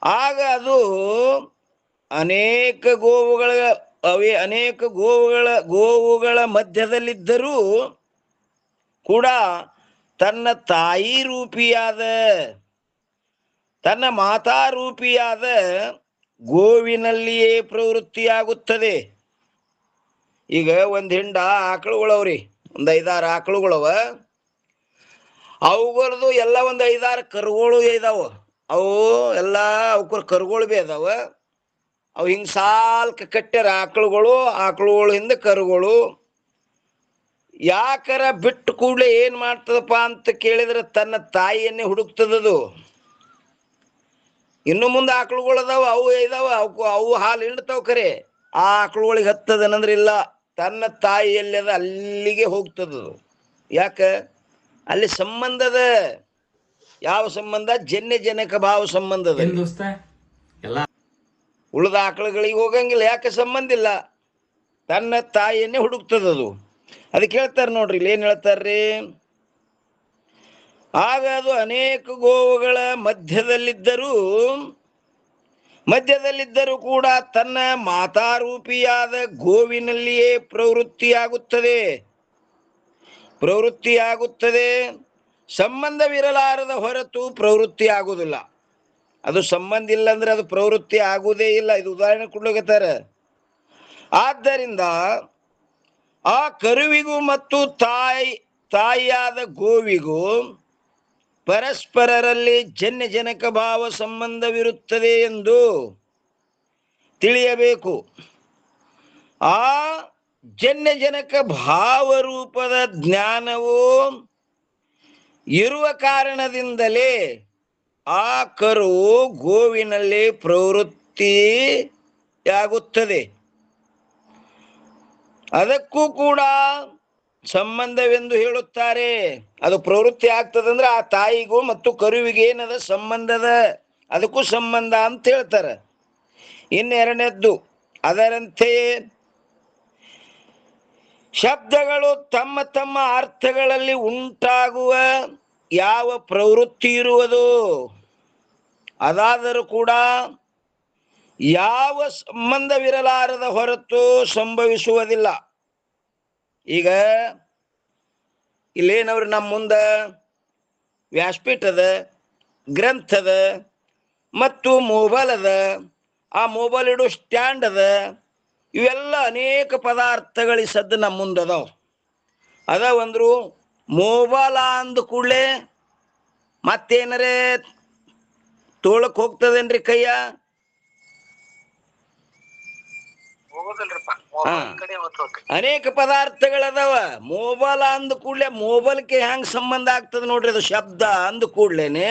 ಆಗ ಅದು ಅನೇಕ ಗೋವುಗಳ ಮಧ್ಯದಲ್ಲಿದ್ದರೂ ಕೂಡ ತನ್ನ ತಾಯಿ ರೂಪಿಯಾದ, ತನ್ನ ಮಾತಾ ರೂಪಿಯಾದ ಗೋವಿನಲ್ಲಿಯೇ ಪ್ರವೃತ್ತಿಯಾಗುತ್ತದೆ. ಈಗ ಒಂದ್ ಹಿಂಡ ಆಕಳುಗಳವ್ರಿ, ಒಂದ್ 5-6 ಆಕಳುಗಳವ. ಅವುಗಳದು ಎಲ್ಲ ಒಂದ್ 5-6 ಕರುಗಳು ಇದಾವ. ಅವು ಎಲ್ಲ ಅವಕ್ರ ಕರುಗಳು ಬಿ ಅದಾವ. ಅವು ಹಿಂಗ್ ಸಾಲ್ಕ ಕಟ್ಟ್ಯಾರ ಆಕಳುಗಳು ಹಿಂದೆ ಕರುಗಳು. ಯಾಕರ ಬಿಟ್ಟು ಕೂಡಲೇ ಏನ್ ಮಾಡ್ತದಪ್ಪ ಅಂತ ಕೇಳಿದ್ರೆ ತನ್ನ ತಾಯಿಯನ್ನೇ ಹುಡುಕ್ತದದು. ಇನ್ನು ಮುಂದೆ ಆಕಳುಗಳು ಅದಾವ, ಅವು ಇದಾವ, ಅವು ಹಾಲು ಹಿಂಡ್ತಾವ. ಖರೆ ಆ ಆಕಳುಗಳಿಗೆ ಹತ್ತದನಂದ್ರೆ ಇಲ್ಲ, ತನ್ನ ತಾಯಿ ಎಲ್ಲದ ಅಲ್ಲಿಗೆ ಹೋಗ್ತದದು. ಯಾಕ? ಅಲ್ಲಿ ಸಂಬಂಧದ. ಯಾವ ಸಂಬಂಧ? ಜನ್ಯ ಜನಕ ಭಾವ ಸಂಬಂಧದ. ಉಳಿದ ಆಕಳುಗಳಿಗೆ ಹೋಗಂಗಿಲ್ಲ. ಯಾಕೆ? ಸಂಬಂಧ ಇಲ್ಲ. ತನ್ನ ತಾಯಿಯನ್ನೇ ಹುಡುಕ್ತದದು. ಅದಕ್ಕೆ ಹೇಳ್ತಾರೆ ನೋಡ್ರಿ, ಇಲ್ಲಿ ಏನ್ ಹೇಳ್ತಾರ್ರಿ? ಆಗ ಅದು ಅನೇಕ ಗೋವುಗಳ ಮಧ್ಯದಲ್ಲಿದ್ದರೂ ಕೂಡ ತನ್ನ ಮಾತಾರೂಪಿಯಾದ ಗೋವಿನಲ್ಲಿಯೇ ಪ್ರವೃತ್ತಿಯಾಗುತ್ತದೆ. ಸಂಬಂಧವಿರಲಾರದ ಹೊರತು ಪ್ರವೃತ್ತಿ ಆಗುವುದಿಲ್ಲ. ಅದು ಸಂಬಂಧ ಇಲ್ಲ ಅಂದ್ರೆ ಅದು ಪ್ರವೃತ್ತಿ ಆಗುವುದೇ ಇಲ್ಲ. ಇದು ಉದಾಹರಣೆ ಕೊಡ್ಲಿಕತ್ತಾರ. ಆದ್ದರಿಂದ ಆ ಕರುವಿಗೂ ಮತ್ತು ತಾಯಿಯಾದ ಗೋವಿಗೂ ಪರಸ್ಪರರಲ್ಲಿ ಜನ್ಯಜನಕ ಭಾವ ಸಂಬಂಧವಿರುತ್ತದೆ ಎಂದು ತಿಳಿಯಬೇಕು. ಆ ಜನ್ಯಜನಕ ಭಾವರೂಪದ ಜ್ಞಾನವು ಇರುವ ಕಾರಣದಿಂದಲೇ ಆ ಕರುವು ಗೋವಿನಲ್ಲಿ ಪ್ರವೃತ್ತಿಯಾಗುತ್ತದೆ. ಅದಕ್ಕೂ ಕೂಡ ಸಂಬಂಧವೆಂದು ಹೇಳುತ್ತಾರೆ. ಅದು ಪ್ರವೃತ್ತಿ ಆಗ್ತದಂದ್ರೆ ಆ ತಾಯಿಗೂ ಮತ್ತು ಕರುವಿಗೆ ಏನದ ಸಂಬಂಧದ, ಅದಕ್ಕೂ ಸಂಬಂಧ ಅಂತ ಹೇಳ್ತಾರೆ. ಇನ್ನೆರಡನೇದ್ದು, ಅದರಂತೆಯೇ ಶಬ್ದಗಳು ತಮ್ಮ ತಮ್ಮ ಅರ್ಥಗಳಲ್ಲಿ ಉಂಟಾಗುವ ಯಾವ ಪ್ರವೃತ್ತಿ ಇರುವುದು, ಅದಾದರೂ ಕೂಡ ಯಾವ ಸಂಬಂಧವಿರಲಾರದ ಹೊರತು ಸಂಭವಿಸುವುದಿಲ್ಲ. ಈಗ ಇಲ್ಲೇನವ್ರು ನಮ್ಮ ಮುಂದೆ ವ್ಯಾಸಪೀಠ ಅದ, ಗ್ರಂಥ ಅದ, ಮತ್ತು ಮೊಬೈಲ್ ಅದ. ಆ ಮೊಬೈಲ್ ಇಡೋ ಸ್ಟ್ಯಾಂಡ್ ಅದ. ಇವೆಲ್ಲ ಅನೇಕ ಪದಾರ್ಥಗಳು ಸದ್ದು ನಮ್ಮ ಮುಂದೆ ಅದಾವಂದ್ರು ಮೊಬೈಲ್ ಅಂದ ಕೂಡಲೇ ಮತ್ತೇನರೇ ತೋಳಕ್ ಹೋಗ್ತದೇನ್ರಿ ಕೈಯ? ಅನೇಕ ಪದಾರ್ಥಗಳದಾವ. ಮೊಬೈಲ್ ಅಂದ ಕೂಡ್ಲೆ ಮೊಬೈಲ್ಗೆ ಹೆಂಗ್ ಸಂಬಂಧ ಆಗ್ತದೆ ನೋಡ್ರಿ. ಅದು ಶಬ್ದ ಅಂದ ಕೂಡ್ಲೇನೆ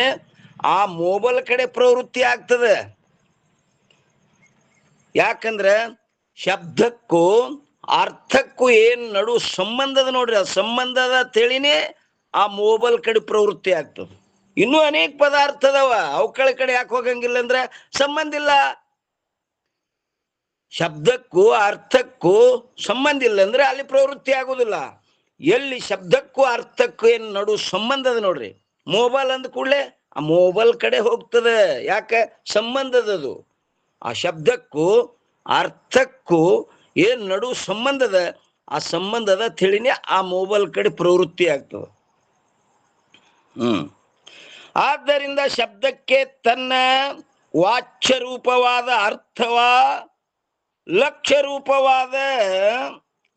ಆ ಮೊಬೈಲ್ ಕಡೆ ಪ್ರವೃತ್ತಿ ಆಗ್ತದೆ. ಯಾಕಂದ್ರೆ ಶಬ್ದಕ್ಕೂ ಅರ್ಥಕ್ಕೂ ಏನ್ ನಡು ಸಂಬಂಧದ ನೋಡ್ರಿ. ಆ ಸಂಬಂಧದ ತಿಳಿನೇ ಆ ಮೊಬೈಲ್ ಕಡೆ ಪ್ರವೃತ್ತಿ ಆಗ್ತದೆ. ಇನ್ನೂ ಅನೇಕ ಪದಾರ್ಥ ಅದಾವ, ಅವುಗಳ ಕಡೆ ಯಾಕೆ ಹೋಗಂಗಿಲ್ಲ ಅಂದ್ರೆ ಸಂಬಂಧ ಇಲ್ಲ. ಶಬ್ದಕ್ಕೂ ಅರ್ಥಕ್ಕೂ ಸಂಬಂಧ ಇಲ್ಲ ಅಂದ್ರೆ ಅಲ್ಲಿ ಪ್ರವೃತ್ತಿ ಆಗುದಿಲ್ಲ. ಎಲ್ಲಿ ಶಬ್ದಕ್ಕೂ ಅರ್ಥಕ್ಕೂ ಏನ್ ನಡು ಸಂಬಂಧದ ನೋಡ್ರಿ, ಮೊಬೈಲ್ ಅಂದ ಕೂಡಲೇ ಆ ಮೊಬೈಲ್ ಕಡೆ ಹೋಗ್ತದೆ. ಯಾಕೆ? ಸಂಬಂಧದದು. ಆ ಶಬ್ದಕ್ಕೂ ಅರ್ಥಕ್ಕೂ ಏನ್ ನಡು ಸಂಬಂಧದ, ಆ ಸಂಬಂಧದ ತಿಳಿನೇ ಆ ಮೊಬೈಲ್ ಕಡೆ ಪ್ರವೃತ್ತಿ ಆಗ್ತದೆ. ಆದ್ದರಿಂದ ಶಬ್ದಕ್ಕೆ ತನ್ನ ವಾಚ್ಯ ರೂಪವಾದ ಅರ್ಥವಾ ಲಕ್ಷ್ಯ ರೂಪವಾದ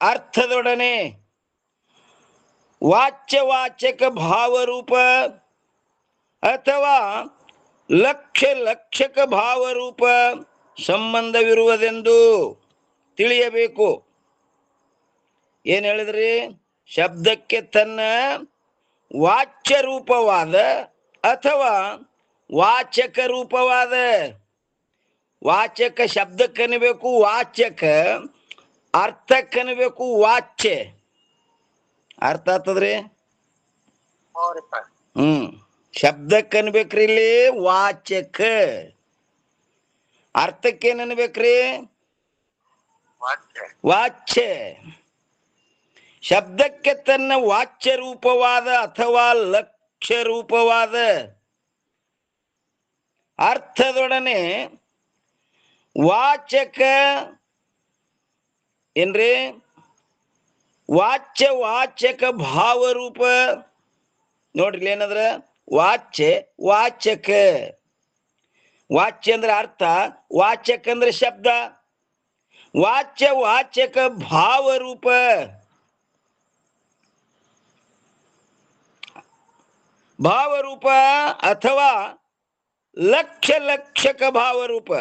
ಅರ್ಥದೊಡನೆ ವಾಚ್ಯವಾಚಕ ಭಾವರೂಪ ಅಥವಾ ಲಕ್ಷಕ ಭಾವರೂಪ ಸಂಬಂಧವಿರುವುದೆಂದು ತಿಳಿಯಬೇಕು. ಏನ್ ಹೇಳಿದ್ರಿ? ಶಬ್ದಕ್ಕೆ ತನ್ನ ವಾಚ್ಯ ರೂಪವಾದ ಅಥವಾ ವಾಚಕ ರೂಪವಾದ. ವಾಚಕ ಶಬ್ದಕ್ಕನಬೇಕು ವಾಚಕ, ಅರ್ಥಕ್ಕನಬೇಕು ವಾಚ್ಯ. ಅರ್ಥ ಆಗ್ತದ್ರಿ? ಶಬ್ದಕ್ಕನ್ಬೇಕ್ರಿ ಇಲ್ಲಿ ವಾಚಕ, ಅರ್ಥಕ್ಕೇನನ್ಬೇಕ್ರಿ ವಾಚ್ಯ. ಶಬ್ದಕ್ಕೆ ತನ್ನ ವಾಚ್ಯ ರೂಪವಾದ ಅಥವಾ ಲಕ್ಷ್ಯ ರೂಪವಾದ ಅರ್ಥದೊಡನೆ ವಾಚಕ ಏನ್ರಿ ವಾಚಕ ಭಾವರೂಪ ನೋಡ್ರಿ ಏನಂದ್ರ ವಾಚ್ಯ ವಾಚಕ ವಾಚ್ಯ ಅಂದ್ರೆ ಅರ್ಥ, ವಾಚಕ ಅಂದ್ರೆ ಶಬ್ದ. ವಾಚ್ಯ ವಾಚಕ ಭಾವರೂಪ. ಭಾವರೂಪ ಅಥವಾ ಲಕ್ಷಕ ಭಾವರೂಪ.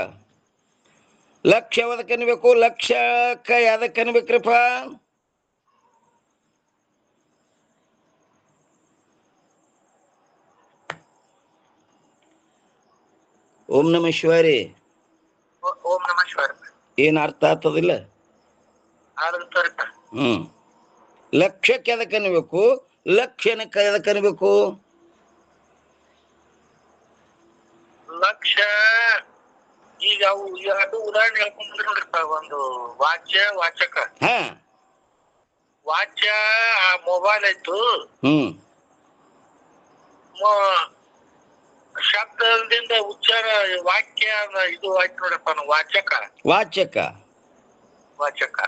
ಲಕ್ಷ್ಯ ಯಾವ್ದಕ್ಕನ್ಬೇಕು? ಲಕ್ಷಕ ಯಾವ್ದಕ್ಕನ್ಬೇಕ್ರಪ್ಪ? ಓಂ ನಮ ಶಿವಾರಿ. ಓಂ ನಮ ಶಿವಾಯ. ಏನ್ ಅರ್ಥ ಆಗ್ತದಿಲ್ಲ? ಲಕ್ಷ್ಯಕ್ಕೆ ಎದಕ್ಕನ್ಬೇಕು? ಲಕ್ಷಣಕ್ಕೆ ಎದಕ್ಕನ್ಬೇಕು? ಲಕ್ಷ ಈಗ ಅವು ಎರಡು ಉದಾಹರಣೆ ಹೇಳ್ಕೊಂಡ್ರೆ ನೋಡ್ರಿಪ್ಪ. ಒಂದು ವಾಚ್ಯ ವಾಚಕ. ವಾಚ್ಯ ಆ ಮೊಬೈಲ್ ಆಯ್ತು. ಶಬ್ದದಿಂದ ಉಚ್ಚಾರ ವಾಕ್ಯ ಇದು ಆಯ್ತು ನೋಡಪ್ಪ ವಾಚಕ. ವಾಚಕ ವಾಚಕ.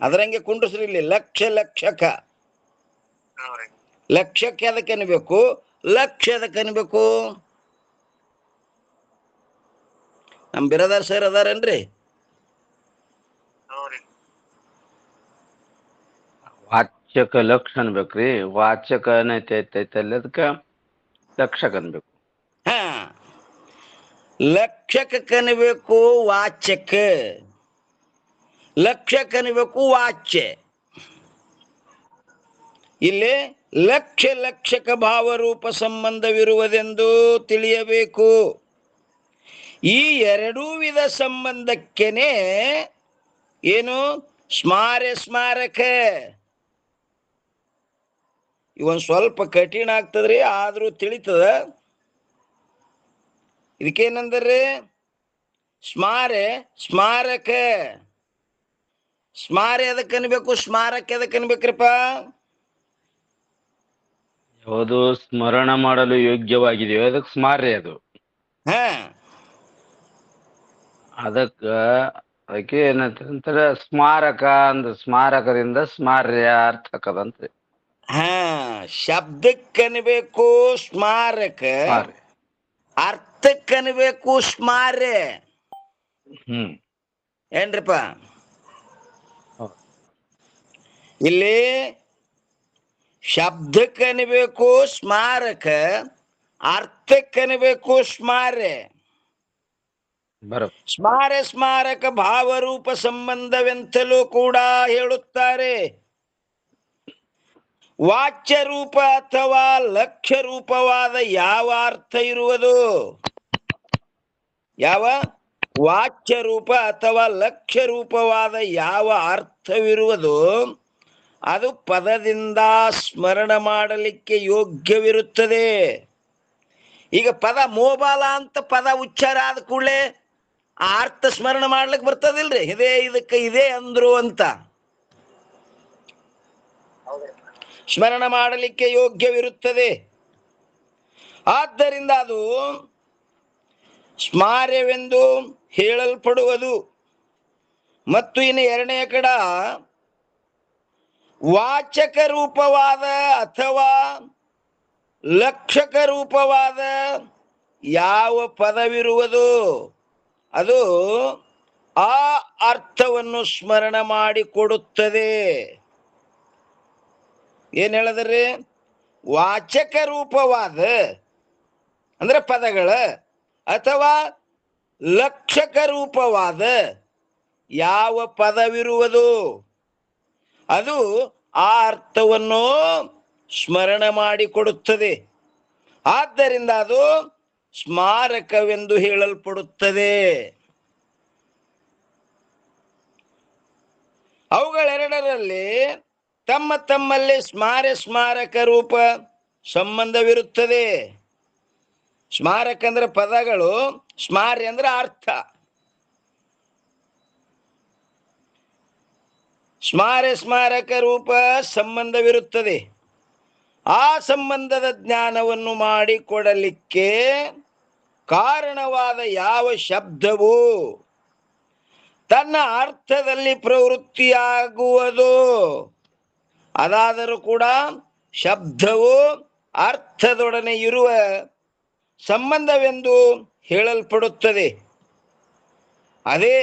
ಅದರಂಗೆ ಕುಂಡ್ರಸ್ರಿ ಇಲ್ಲಿ ಲಕ್ಷಕ. ಲಕ್ಷ್ಯಕ್ಕೆ ಅದಕ್ಕೆ ಅನ್ಬೇಕು? ಲಕ್ಷ್ಯ ಅದಕ್ಕೆ ಅನ್ಬೇಕು? ನಮ್ ಬಿರದಾರ್ ಸರ್ ಅದಾರೇನ್ರಿ? ವಾಚಕ ಲಕ್ಷ ಅನ್ಬೇಕ್ರಿ. ವಾಚಕ ಏನೈತೈತೈತಲ್ಲಿ ಅದಕ್ಕ ಲಕ್ಷಕ ಅನ್ಬೇಕು. ಲಕ್ಷಕ ಕನ್ಬೇಕು ವಾಚಕ, ಲಕ್ಷ್ಯ ಕನ್ಬೇಕು ವಾಚ್ಯ. ಇಲ್ಲಿ ಲಕ್ಷಕ ಭಾವರೂಪ ಸಂಬಂಧವಿರುವುದೆಂದು ತಿಳಿಯಬೇಕು. ಈ ಎರಡೂ ವಿಧ ಸಂಬಂಧಕ್ಕೇನೆ ಏನು ಸ್ಮಾರಕ. ಇವೊಂದು ಸ್ವಲ್ಪ ಕಠಿಣ ಆಗ್ತದ್ರಿ, ಆದ್ರೂ ತಿಳಿತದ. ಇದಕ್ಕೇನಂದ್ರಿ? ಸ್ಮಾರಕ. ಎದಕ್ಕೆ ಅನ್ಬೇಕು? ಸ್ಮಾರಕ ಎದಕ್ಕೆ ಅನ್ಬೇಕ್ರಪ್ಪ? ಯಾವುದು ಸ್ಮರಣ ಮಾಡಲು ಯೋಗ್ಯವಾಗಿದೆಯೋ ಅದಕ್ಕೆ ಸ್ಮಾರ್ಯ. ಅದು ಅದಕ್ಕೆ ಏನಂತಾರೆ ಸ್ಮಾರಕ ಅಂದ್ರೆ ಸ್ಮಾರಕದಿಂದ ಸ್ಮಾರ್ಯ ಅರ್ಥಕದಂತ್ರಿ. ಶಬ್ದಕ್ಕನ್ಬೇಕು ಸ್ಮಾರಕ, ಅರ್ಥಕ್ಕನ್ಬೇಕು ಸ್ಮಾರ್ಯ. ಏನ್ರಿಪ್ಪ? ಇಲ್ಲಿ ಶಬ್ದಕ್ಕನ್ಬೇಕು ಸ್ಮಾರಕ, ಅರ್ಥಕ್ಕನ್ಬೇಕು ಸ್ಮಾರ್ಯ. ಸ್ಮಾರಕ ಭಾವರೂಪ ಸಂಬಂಧವೆಂತಲೂ ಕೂಡ ಹೇಳುತ್ತಾರೆ. ವಾಚ್ಯ ರೂಪ ಅಥವಾ ಲಕ್ಷ್ಯ ರೂಪವಾದ ಯಾವ ಅರ್ಥ ಇರುವುದು? ಯಾವ ವಾಚ್ಯ ರೂಪ ಅಥವಾ ಲಕ್ಷ್ಯ ರೂಪವಾದ ಯಾವ ಅರ್ಥವಿರುವುದು ಅದು ಪದದಿಂದ ಸ್ಮರಣ ಮಾಡಲಿಕ್ಕೆ ಯೋಗ್ಯವಿರುತ್ತದೆ. ಈಗ ಪದ ಮೋಬಾಲ ಅಂತ ಪದ ಉಚ್ಚಾರ ಆದ ಕೂಡಲೇ ಆ ಅರ್ಥ ಸ್ಮರಣ ಮಾಡ್ಲಿಕ್ಕೆ ಬರ್ತದಿಲ್ರಿ? ಇದಕ್ಕೆ ಇದೇ ಅಂದ್ರು ಅಂತ ಸ್ಮರಣ ಮಾಡಲಿಕ್ಕೆ ಯೋಗ್ಯವಿರುತ್ತದೆ. ಆದ್ದರಿಂದ ಅದು ಸ್ಮಾರ್ಯವೆಂದು ಹೇಳಲ್ಪಡುವುದು. ಮತ್ತು ಇನ್ನು ಎರಡನೆಯ ಕಡ ವಾಚಕ ರೂಪವಾದ ಅಥವಾ ಲಕ್ಷಕ ರೂಪವಾದ ಯಾವ ಪದವಿರುವುದು ಅದು ಆ ಅರ್ಥವನ್ನು ಸ್ಮರಣ ಮಾಡಿಕೊಡುತ್ತದೆ. ಏನ್ ಹೇಳದ್ರಿ? ವಾಚಕ ರೂಪವಾದ ಅಂದ್ರೆ ಪದಗಳ ಅಥವಾ ಲಕ್ಷಕ ರೂಪವಾದ ಯಾವ ಪದವಿರುವುದು ಅದು ಆ ಅರ್ಥವನ್ನು ಸ್ಮರಣ ಮಾಡಿಕೊಡುತ್ತದೆ. ಆದ್ದರಿಂದ ಅದು ಸ್ಮಾರಕವೆಂದು ಹೇಳಲ್ಪಡುತ್ತದೆ. ಅವುಗಳೆರಡರಲ್ಲಿ ತಮ್ಮಲ್ಲಿ ಸ್ಮಾರಕ ರೂಪ ಸಂಬಂಧವಿರುತ್ತದೆ. ಸ್ಮಾರಕ ಅಂದ್ರೆ ಪದಗಳು, ಸ್ಮಾರ್ಯ ಅಂದ್ರೆ ಅರ್ಥ. ಸ್ಮಾರಕ ರೂಪ ಸಂಬಂಧವಿರುತ್ತದೆ. ಆ ಸಂಬಂಧದ ಜ್ಞಾನವನ್ನು ಮಾಡಿಕೊಡಲಿಕ್ಕೆ ಕಾರಣವಾದ ಯಾವ ಶಬ್ದವು ತನ್ನ ಅರ್ಥದಲ್ಲಿ ಪ್ರವೃತ್ತಿಯಾಗುವುದು ಅದಾದರೂ ಕೂಡ ಶಬ್ದವು ಅರ್ಥದೊಡನೆ ಇರುವ ಸಂಬಂಧವೆಂದು ಹೇಳಲ್ಪಡುತ್ತದೆ. ಅದೇ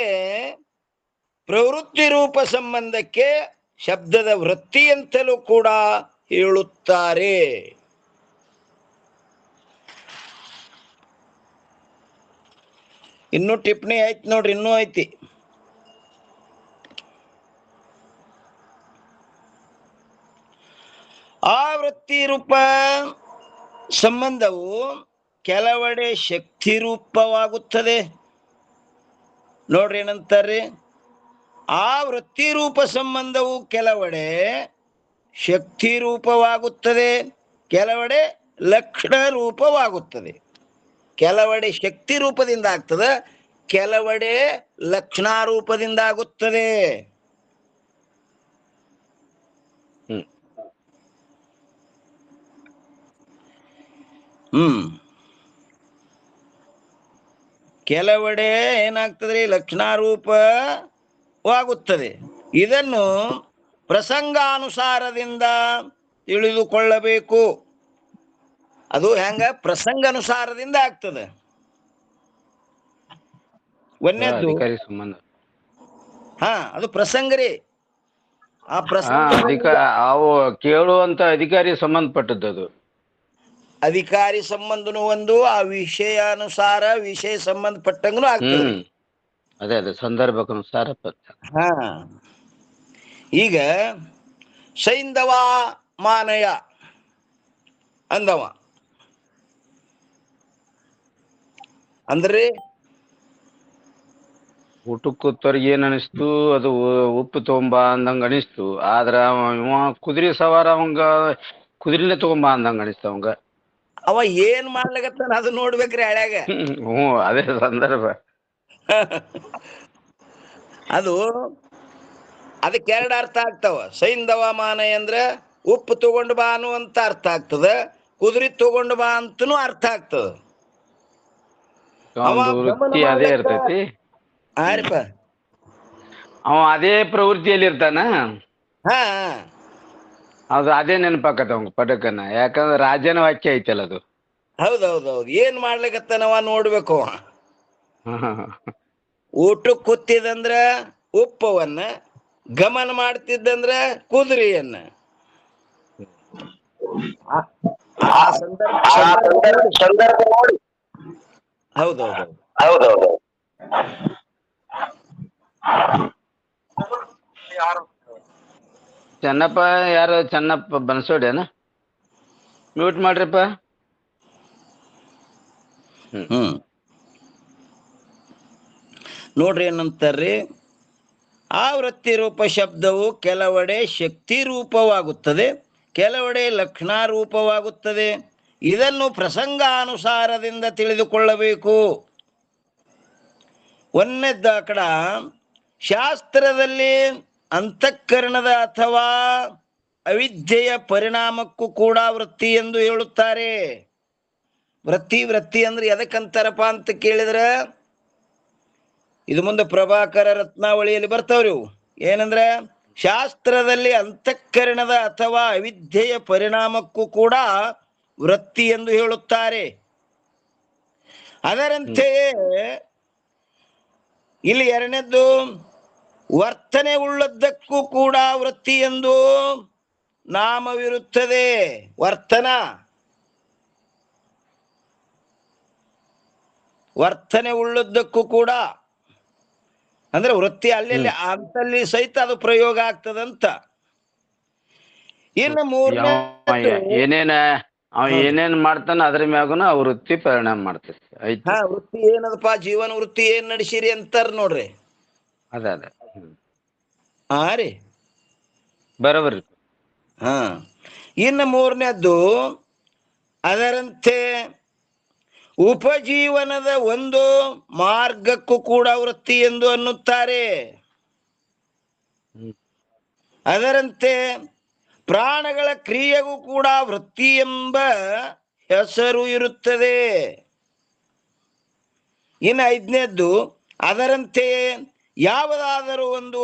ಪ್ರವೃತ್ತಿ ರೂಪ ಸಂಬಂಧಕ್ಕೆ ಶಬ್ದದ ವೃತ್ತಿ ಅಂತಲೂ ಕೂಡ ಹೇಳುತ್ತಾರೆ. ಇನ್ನೂ ಟಿಪ್ಪಣಿ ಐತಿ ನೋಡ್ರಿ, ಇನ್ನೂ ಐತಿ. ಆ ವೃತ್ತಿ ರೂಪ ಸಂಬಂಧವು ಕೆಲವೆಡೆ ಶಕ್ತಿ ರೂಪವಾಗುತ್ತದೆ. ನೋಡ್ರಿ ಏನಂತಾರ್ರಿ, ಆ ವೃತ್ತಿ ರೂಪ ಸಂಬಂಧವು ಕೆಲವೆಡೆ ಶಕ್ತಿ ರೂಪವಾಗುತ್ತದೆ, ಕೆಲವೆಡೆ ಲಕ್ಷಣ ರೂಪವಾಗುತ್ತದೆ. ಕೆಲವೆಡೆ ಶಕ್ತಿ ರೂಪದಿಂದ ಆಗ್ತದೆ, ಕೆಲವೆಡೆ ಲಕ್ಷಣ ರೂಪದಿಂದ ಆಗುತ್ತದೆ. ಕೆಲವೆಡೆ ಏನಾಗ್ತದ್ರಿ, ಲಕ್ಷಣಾರೂಪವಾಗುತ್ತದೆ. ಇದನ್ನು ಪ್ರಸಂಗಾನುಸಾರದಿಂದ ತಿಳಿದುಕೊಳ್ಳಬೇಕು. ಅದು ಹೆಂಗ ಪ್ರಸಂಗಾನುಸಾರದಿಂದ ಆಗ್ತದೆ. ಒಂದನೇದ್ದು ಅದು ಪ್ರಸಂಗ ರೀ. ಆ ಪ್ರಸಂಗ ಅವು ಕೇಳುವಂತ ಅಧಿಕಾರಿ ಸಂಬಂಧಪಟ್ಟದ್ದು. ಅದು ಅಧಿಕಾರಿ ಸಂಬಂಧನು ಒಂದು, ಆ ವಿಷಯಾನುಸಾರ ವಿಷಯ ಸಂಬಂಧಪಟ್ಟಂಗೂ ಆಗ್ತದೆ. ಅದೇ ಸಂದರ್ಭಕ್ಕನುಸಾರ. ಈಗ ಸೈಂಧವ ಮಾನಯ ಅಂದವ ಅಂದ್ರೆ ಊಟಕ್ಕೂತ್ತವ್ರಿಗೆ ಏನ್ ಅನಿಸ್ತು, ಅದು ಉಪ್ಪು ತಗೊಂಬ ಅಂದಂಗ ಅನಿಸ್ತು. ಆದ್ರ ಕುದುರೆ ಸವಾರ ಅವಂಗ ಕುದುರೆನೆ ತಗೊಂಬ ಅಂದಂಗ ಅನಿಸ್ತ ಅವಂಗ. ಅವ ಏನ್ ಮಾಡ್ಲಿಕತ್ತಾನ ಅದು ನೋಡ್ಬೇಕ್ರಿ ಹಳ್ಯಾಗ. ಅದೇ ಸಂದರ್ಭ. ಅದಕ್ಕೆ ಎರಡು ಅರ್ಥ ಆಗ್ತಾವ. ಸೈಂಧವ ಮಾನಯ ಅಂದ್ರೆ ಉಪ್ಪು ತಗೊಂಡು ಬಾ ಅನ್ನುವಂತ ಅರ್ಥ ಆಗ್ತದ, ಕುದುರೆ ತಗೊಂಡು ಬಾ ಅಂತನೂ ಅರ್ಥ ಆಗ್ತದ. ಅದೇ ಇರ್ತೈತಿ. ಅವ ಅದೇ ಪ್ರವೃತ್ತಿಯಲ್ಲಿ ಇರ್ತಾನ. ಅದು ಅದೇ ನೆನಪಾಕತ್ತ ಅವಂಗ ಪಟಕನ. ಯಾಕಂದ್ರೆ ರಾಜನ ವಾಕ್ಯ ಐತಲ್ಲ ಅದು. ಹೌದೌದೌದು. ಏನ್ ಮಾಡ್ಲಿಕತ್ತಾನವ ನೋಡ್ಬೇಕು. ಊಟಕ್ಕೆ ಕೂತಿದಂದ್ರ ಉಪ್ಪವನ್ನ, ಗಮನ ಮಾಡ್ತಿದ್ದಂದ್ರ ಕುದುರೆಯನ್ನ. ಸಂದರ್ಭ ನೋಡಿ. ಹೌದೌದು. ಚೆನ್ನಪ್ಪ ಯಾರು? ಚೆನ್ನಪ್ಪ ಬನಸೋಡಿಯನ? ಮ್ಯೂಟ್ ಮಾಡ್ರಿಪ್ಪ. ನೋಡ್ರಿ ಏನಂತಾರ್ರಿ, ಆ ವೃತ್ತಿ ರೂಪ ಶಬ್ದವು ಕೆಲವೆಡೆ ಶಕ್ತಿ ರೂಪವಾಗುತ್ತದೆ, ಕೆಲವೆಡೆ ಲಕ್ಷಣ ರೂಪವಾಗುತ್ತದೆ. ಇದನ್ನು ಪ್ರಸಂಗಾನುಸಾರದಿಂದ ತಿಳಿದುಕೊಳ್ಳಬೇಕು. ಒಂದನೇದ್ದ ಕಡ ಶಾಸ್ತ್ರದಲ್ಲಿ ಅಂತಃಕರಣದ ಅಥವಾ ಅವಿದ್ಯೆಯ ಪರಿಣಾಮಕ್ಕೂ ಕೂಡ ವೃತ್ತಿ ಎಂದು ಹೇಳುತ್ತಾರೆ. ವೃತ್ತಿ ಅಂದ್ರೆ ಎದಕ್ಕಂತಾರಪ್ಪ ಅಂತ ಕೇಳಿದ್ರೆ, ಇದು ಮುಂದೆ ಪ್ರಭಾಕರ ರತ್ನಾವಳಿಯಲ್ಲಿ ಬರ್ತಾವ್ರಿ. ಏನಂದ್ರೆ, ಶಾಸ್ತ್ರದಲ್ಲಿ ಅಂತಃಕರಣದ ಅಥವಾ ಅವಿದ್ಯೆಯ ಪರಿಣಾಮಕ್ಕೂ ಕೂಡ ವೃತ್ತಿ ಎಂದು ಹೇಳುತ್ತಾರೆ. ಅದರಂತೆಯೇ ಇಲ್ಲಿ ಎರಡನೇದ್ದು, ವರ್ತನೆ ಉಳ್ಳದ್ದಕ್ಕೂ ಕೂಡ ವೃತ್ತಿ ಎಂದು ನಾಮವಿರುತ್ತದೆ. ವರ್ತನೆ ಉಳ್ಳದ್ದಕ್ಕೂ ಕೂಡ ಅಂದ್ರೆ ವೃತ್ತಿ ಅಲ್ಲಿ ಅಂತಲ್ಲಿ ಸಹಿತ ಅದು ಪ್ರಯೋಗ ಆಗ್ತದಂತ. ಇನ್ನು ಮೂರನೇ, ಏನೇನ್ ಮಾಡ್ತಾನ ಅದ್ರ ಮ್ಯಾಗುನ ವೃತ್ತಿ ಪರಿಣಾಮ ಮಾಡ್ತೈತಿ. ವೃತ್ತಿ ಏನದಪ್ಪ, ಜೀವನ ವೃತ್ತಿ ಏನ್ ನಡೆಸಿರಿ ಅಂತಾರ ನೋಡ್ರಿ. ಅದೇ ರೀ ಬರೋಬರ್ರಿ. ಇನ್ನು ಮೂರನೇದ್ದು, ಅದರಂತೆ ಉಪಜೀವನದ ಒಂದು ಮಾರ್ಗಕ್ಕೂ ಕೂಡ ವೃತ್ತಿ ಎಂದು ಅನ್ನುತ್ತಾರೆ. ಅದರಂತೆ ಪ್ರಾಣಗಳ ಕ್ರಿಯೆಗೂ ಕೂಡ ವೃತ್ತಿ ಎಂಬ ಹೆಸರು ಇರುತ್ತದೆ. ಇನ್ನು ಐದನೇದ್ದು, ಅದರಂತೆಯೇ ಯಾವುದಾದರೂ ಒಂದು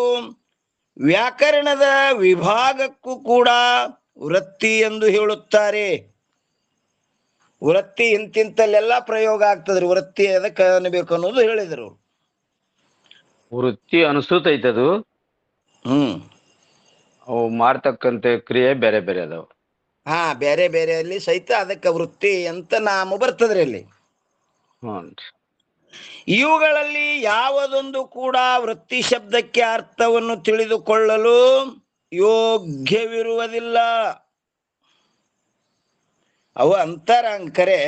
ವ್ಯಾಕರಣದ ವಿಭಾಗಕ್ಕೂ ಕೂಡ ವೃತ್ತಿ ಎಂದು ಹೇಳುತ್ತಾರೆ. ವೃತ್ತಿ ಇಂತಿಂತಲ್ಲೆಲ್ಲ ಪ್ರಯೋಗ ಆಗ್ತದ್ರಿ. ವೃತ್ತಿ ಎದಕ್ಕೆ ಅನ್ಬೇಕು ಅನ್ನೋದು ಹೇಳಿದ್ರು. ವೃತ್ತಿ ಅನಿಸುತ್ತೈತದು, ಹ್ಮ್ ಅವು ಮಾಡ್ತಕ್ಕಂಥ ಕ್ರಿಯೆ ಬೇರೆ ಬೇರೆ ಅದಾವ. ಹಾ, ಬೇರೆ ಬೇರೆಯಲ್ಲಿ ಸಹಿತ ಅದಕ್ಕೆ ವೃತ್ತಿ ಅಂತ ನಾಮ ಬರ್ತದ್ರಿ ಅಲ್ಲಿ. ಹ್ಞೂ. ಇವುಗಳಲ್ಲಿ ಯಾವುದೊಂದು ಕೂಡ ವೃತ್ತಿ ಶಬ್ದಕ್ಕೆ ಅರ್ಥವನ್ನು ತಿಳಿದುಕೊಳ್ಳಲು ಯೋಗ್ಯವಿರುವುದಿಲ್ಲ. ಅವು ಅಂತಾರ ಕರೆ,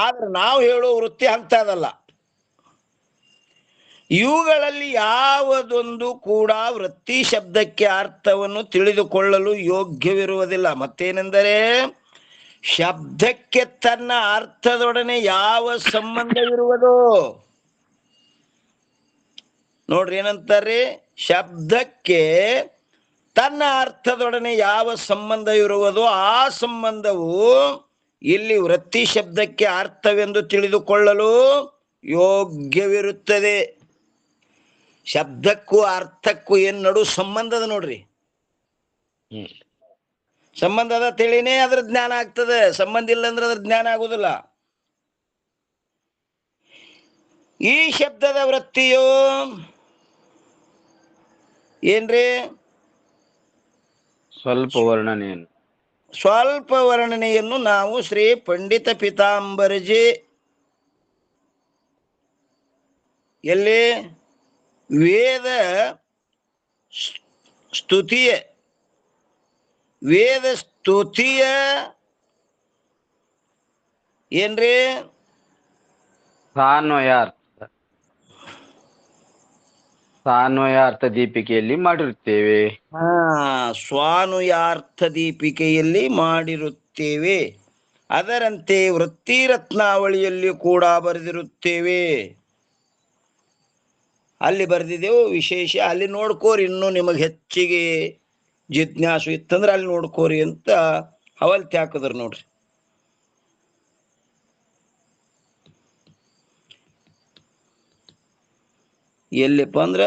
ಆದ್ರೆ ನಾವು ಹೇಳೋ ವೃತ್ತಿ ಅಂತದಲ್ಲ. ಇವುಗಳಲ್ಲಿ ಯಾವುದೊಂದು ಕೂಡ ವೃತ್ತಿ ಶಬ್ದಕ್ಕೆ ಅರ್ಥವನ್ನು ತಿಳಿದುಕೊಳ್ಳಲು ಯೋಗ್ಯವಿರುವುದಿಲ್ಲ. ಮತ್ತೇನೆಂದರೆ ಶಬ್ದಕ್ಕೆ ತನ್ನ ಅರ್ಥದೊಡನೆ ಯಾವ ಸಂಬಂಧವಿರುವುದೋ. ನೋಡ್ರಿ ಏನಂತಾರ್ರಿ, ಶಬ್ದಕ್ಕೆ ತನ್ನ ಅರ್ಥದೊಡನೆ ಯಾವ ಸಂಬಂಧ ಇರುವುದೋ ಆ ಸಂಬಂಧವು ಇಲ್ಲಿ ವೃತ್ತಿ ಶಬ್ದಕ್ಕೆ ಅರ್ಥವೆಂದು ತಿಳಿದುಕೊಳ್ಳಲು ಯೋಗ್ಯವಿರುತ್ತದೆ. ಶಬ್ದಕ್ಕೂ ಅರ್ಥಕ್ಕೂ ಏನ್ ನಡು ಸಂಬಂಧದ ನೋಡ್ರಿ. ಸಂಬಂಧದ ತಿಳಿನೇ ಅದ್ರ ಜ್ಞಾನ ಆಗ್ತದೆ. ಸಂಬಂಧ ಇಲ್ಲ ಅಂದ್ರೆ ಅದ್ರ ಜ್ಞಾನ ಆಗುದಿಲ್ಲ. ಈ ಶಬ್ದದ ವೃತ್ತಿಯು ಏನ್ರಿ? ಸ್ವಲ್ಪ ವರ್ಣನೆಯನ್ನು ಸ್ವಲ್ಪ ವರ್ಣನೆಯನ್ನು ನಾವು ಶ್ರೀ ಪಂಡಿತ ಪೀತಾಂಬರಜಿ ಎಲ್ಲಿ ವೇದ ಸ್ತುತಿಯ ಏನ್ರಿ ಸಾನ್ವಯಾರ್ಥ ದೀಪಿಕೆಯಲ್ಲಿ ಮಾಡಿರುತ್ತೇವೆ. ಸ್ವಾನುಯಾರ್ಥ ದೀಪಿಕೆಯಲ್ಲಿ ಮಾಡಿರುತ್ತೇವೆ. ಅದರಂತೆ ವೃತ್ತಿ ರತ್ನಾವಳಿಯಲ್ಲಿ ಕೂಡ ಬರೆದಿರುತ್ತೇವೆ. ಅಲ್ಲಿ ಬರೆದಿದ್ದೆವು ವಿಶೇಷ. ಅಲ್ಲಿ ನೋಡ್ಕೋರಿ, ಇನ್ನೂ ನಿಮಗೆ ಹೆಚ್ಚಿಗೆ ಜಿಜ್ಞಾಸು ಇತ್ತಂದ್ರೆ ಅಲ್ಲಿ ನೋಡ್ಕೋರಿ ಅಂತ ಹವಲ್ತಿ ಹಾಕಿದ್ರು ನೋಡ್ರಿ. ಎಲ್ಲಿಪ್ಪ ಅಂದ್ರ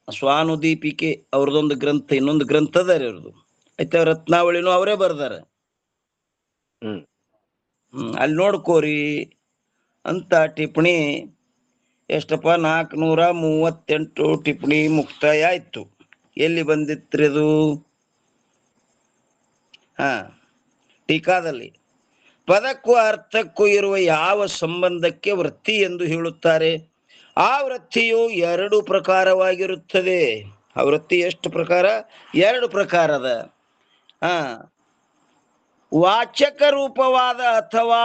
ಸ್ವಾನುದೀಪಿಕೆ ಅವ್ರದೊಂದು ಗ್ರಂಥ, ಇನ್ನೊಂದು ಗ್ರಂಥ ಅದ ರೀ ಅವ್ರದ್ದು. ಆಯ್ತ ರತ್ನಾವಳಿನೂ ಅವರೇ ಬರ್ದಾರ. ಅಲ್ಲಿ ನೋಡ್ಕೋರಿ ಅಂತ ಟಿಪ್ಪಣಿ ಎಷ್ಟಪ್ಪ 438 ಟಿಪ್ಪಣಿ ಮುಕ್ತಾಯ ಆಯ್ತು. ಎಲ್ಲಿ ಬಂದಿತ್ರಿ ಅದು? ಟೀಕಾದಲ್ಲಿ ಪದಕ್ಕೂ ಅರ್ಥಕ್ಕೂ ಇರುವ ಯಾವ ಸಂಬಂಧಕ್ಕೆ ವೃತ್ತಿ ಎಂದು ಹೇಳುತ್ತಾರೆ, ಆ ವೃತ್ತಿಯು 2 ಪ್ರಕಾರವಾಗಿರುತ್ತದೆ. ಆ ವೃತ್ತಿ ಎಷ್ಟು ಪ್ರಕಾರ? 2 ಪ್ರಕಾರದ. ವಾಚಕ ರೂಪವಾದ ಅಥವಾ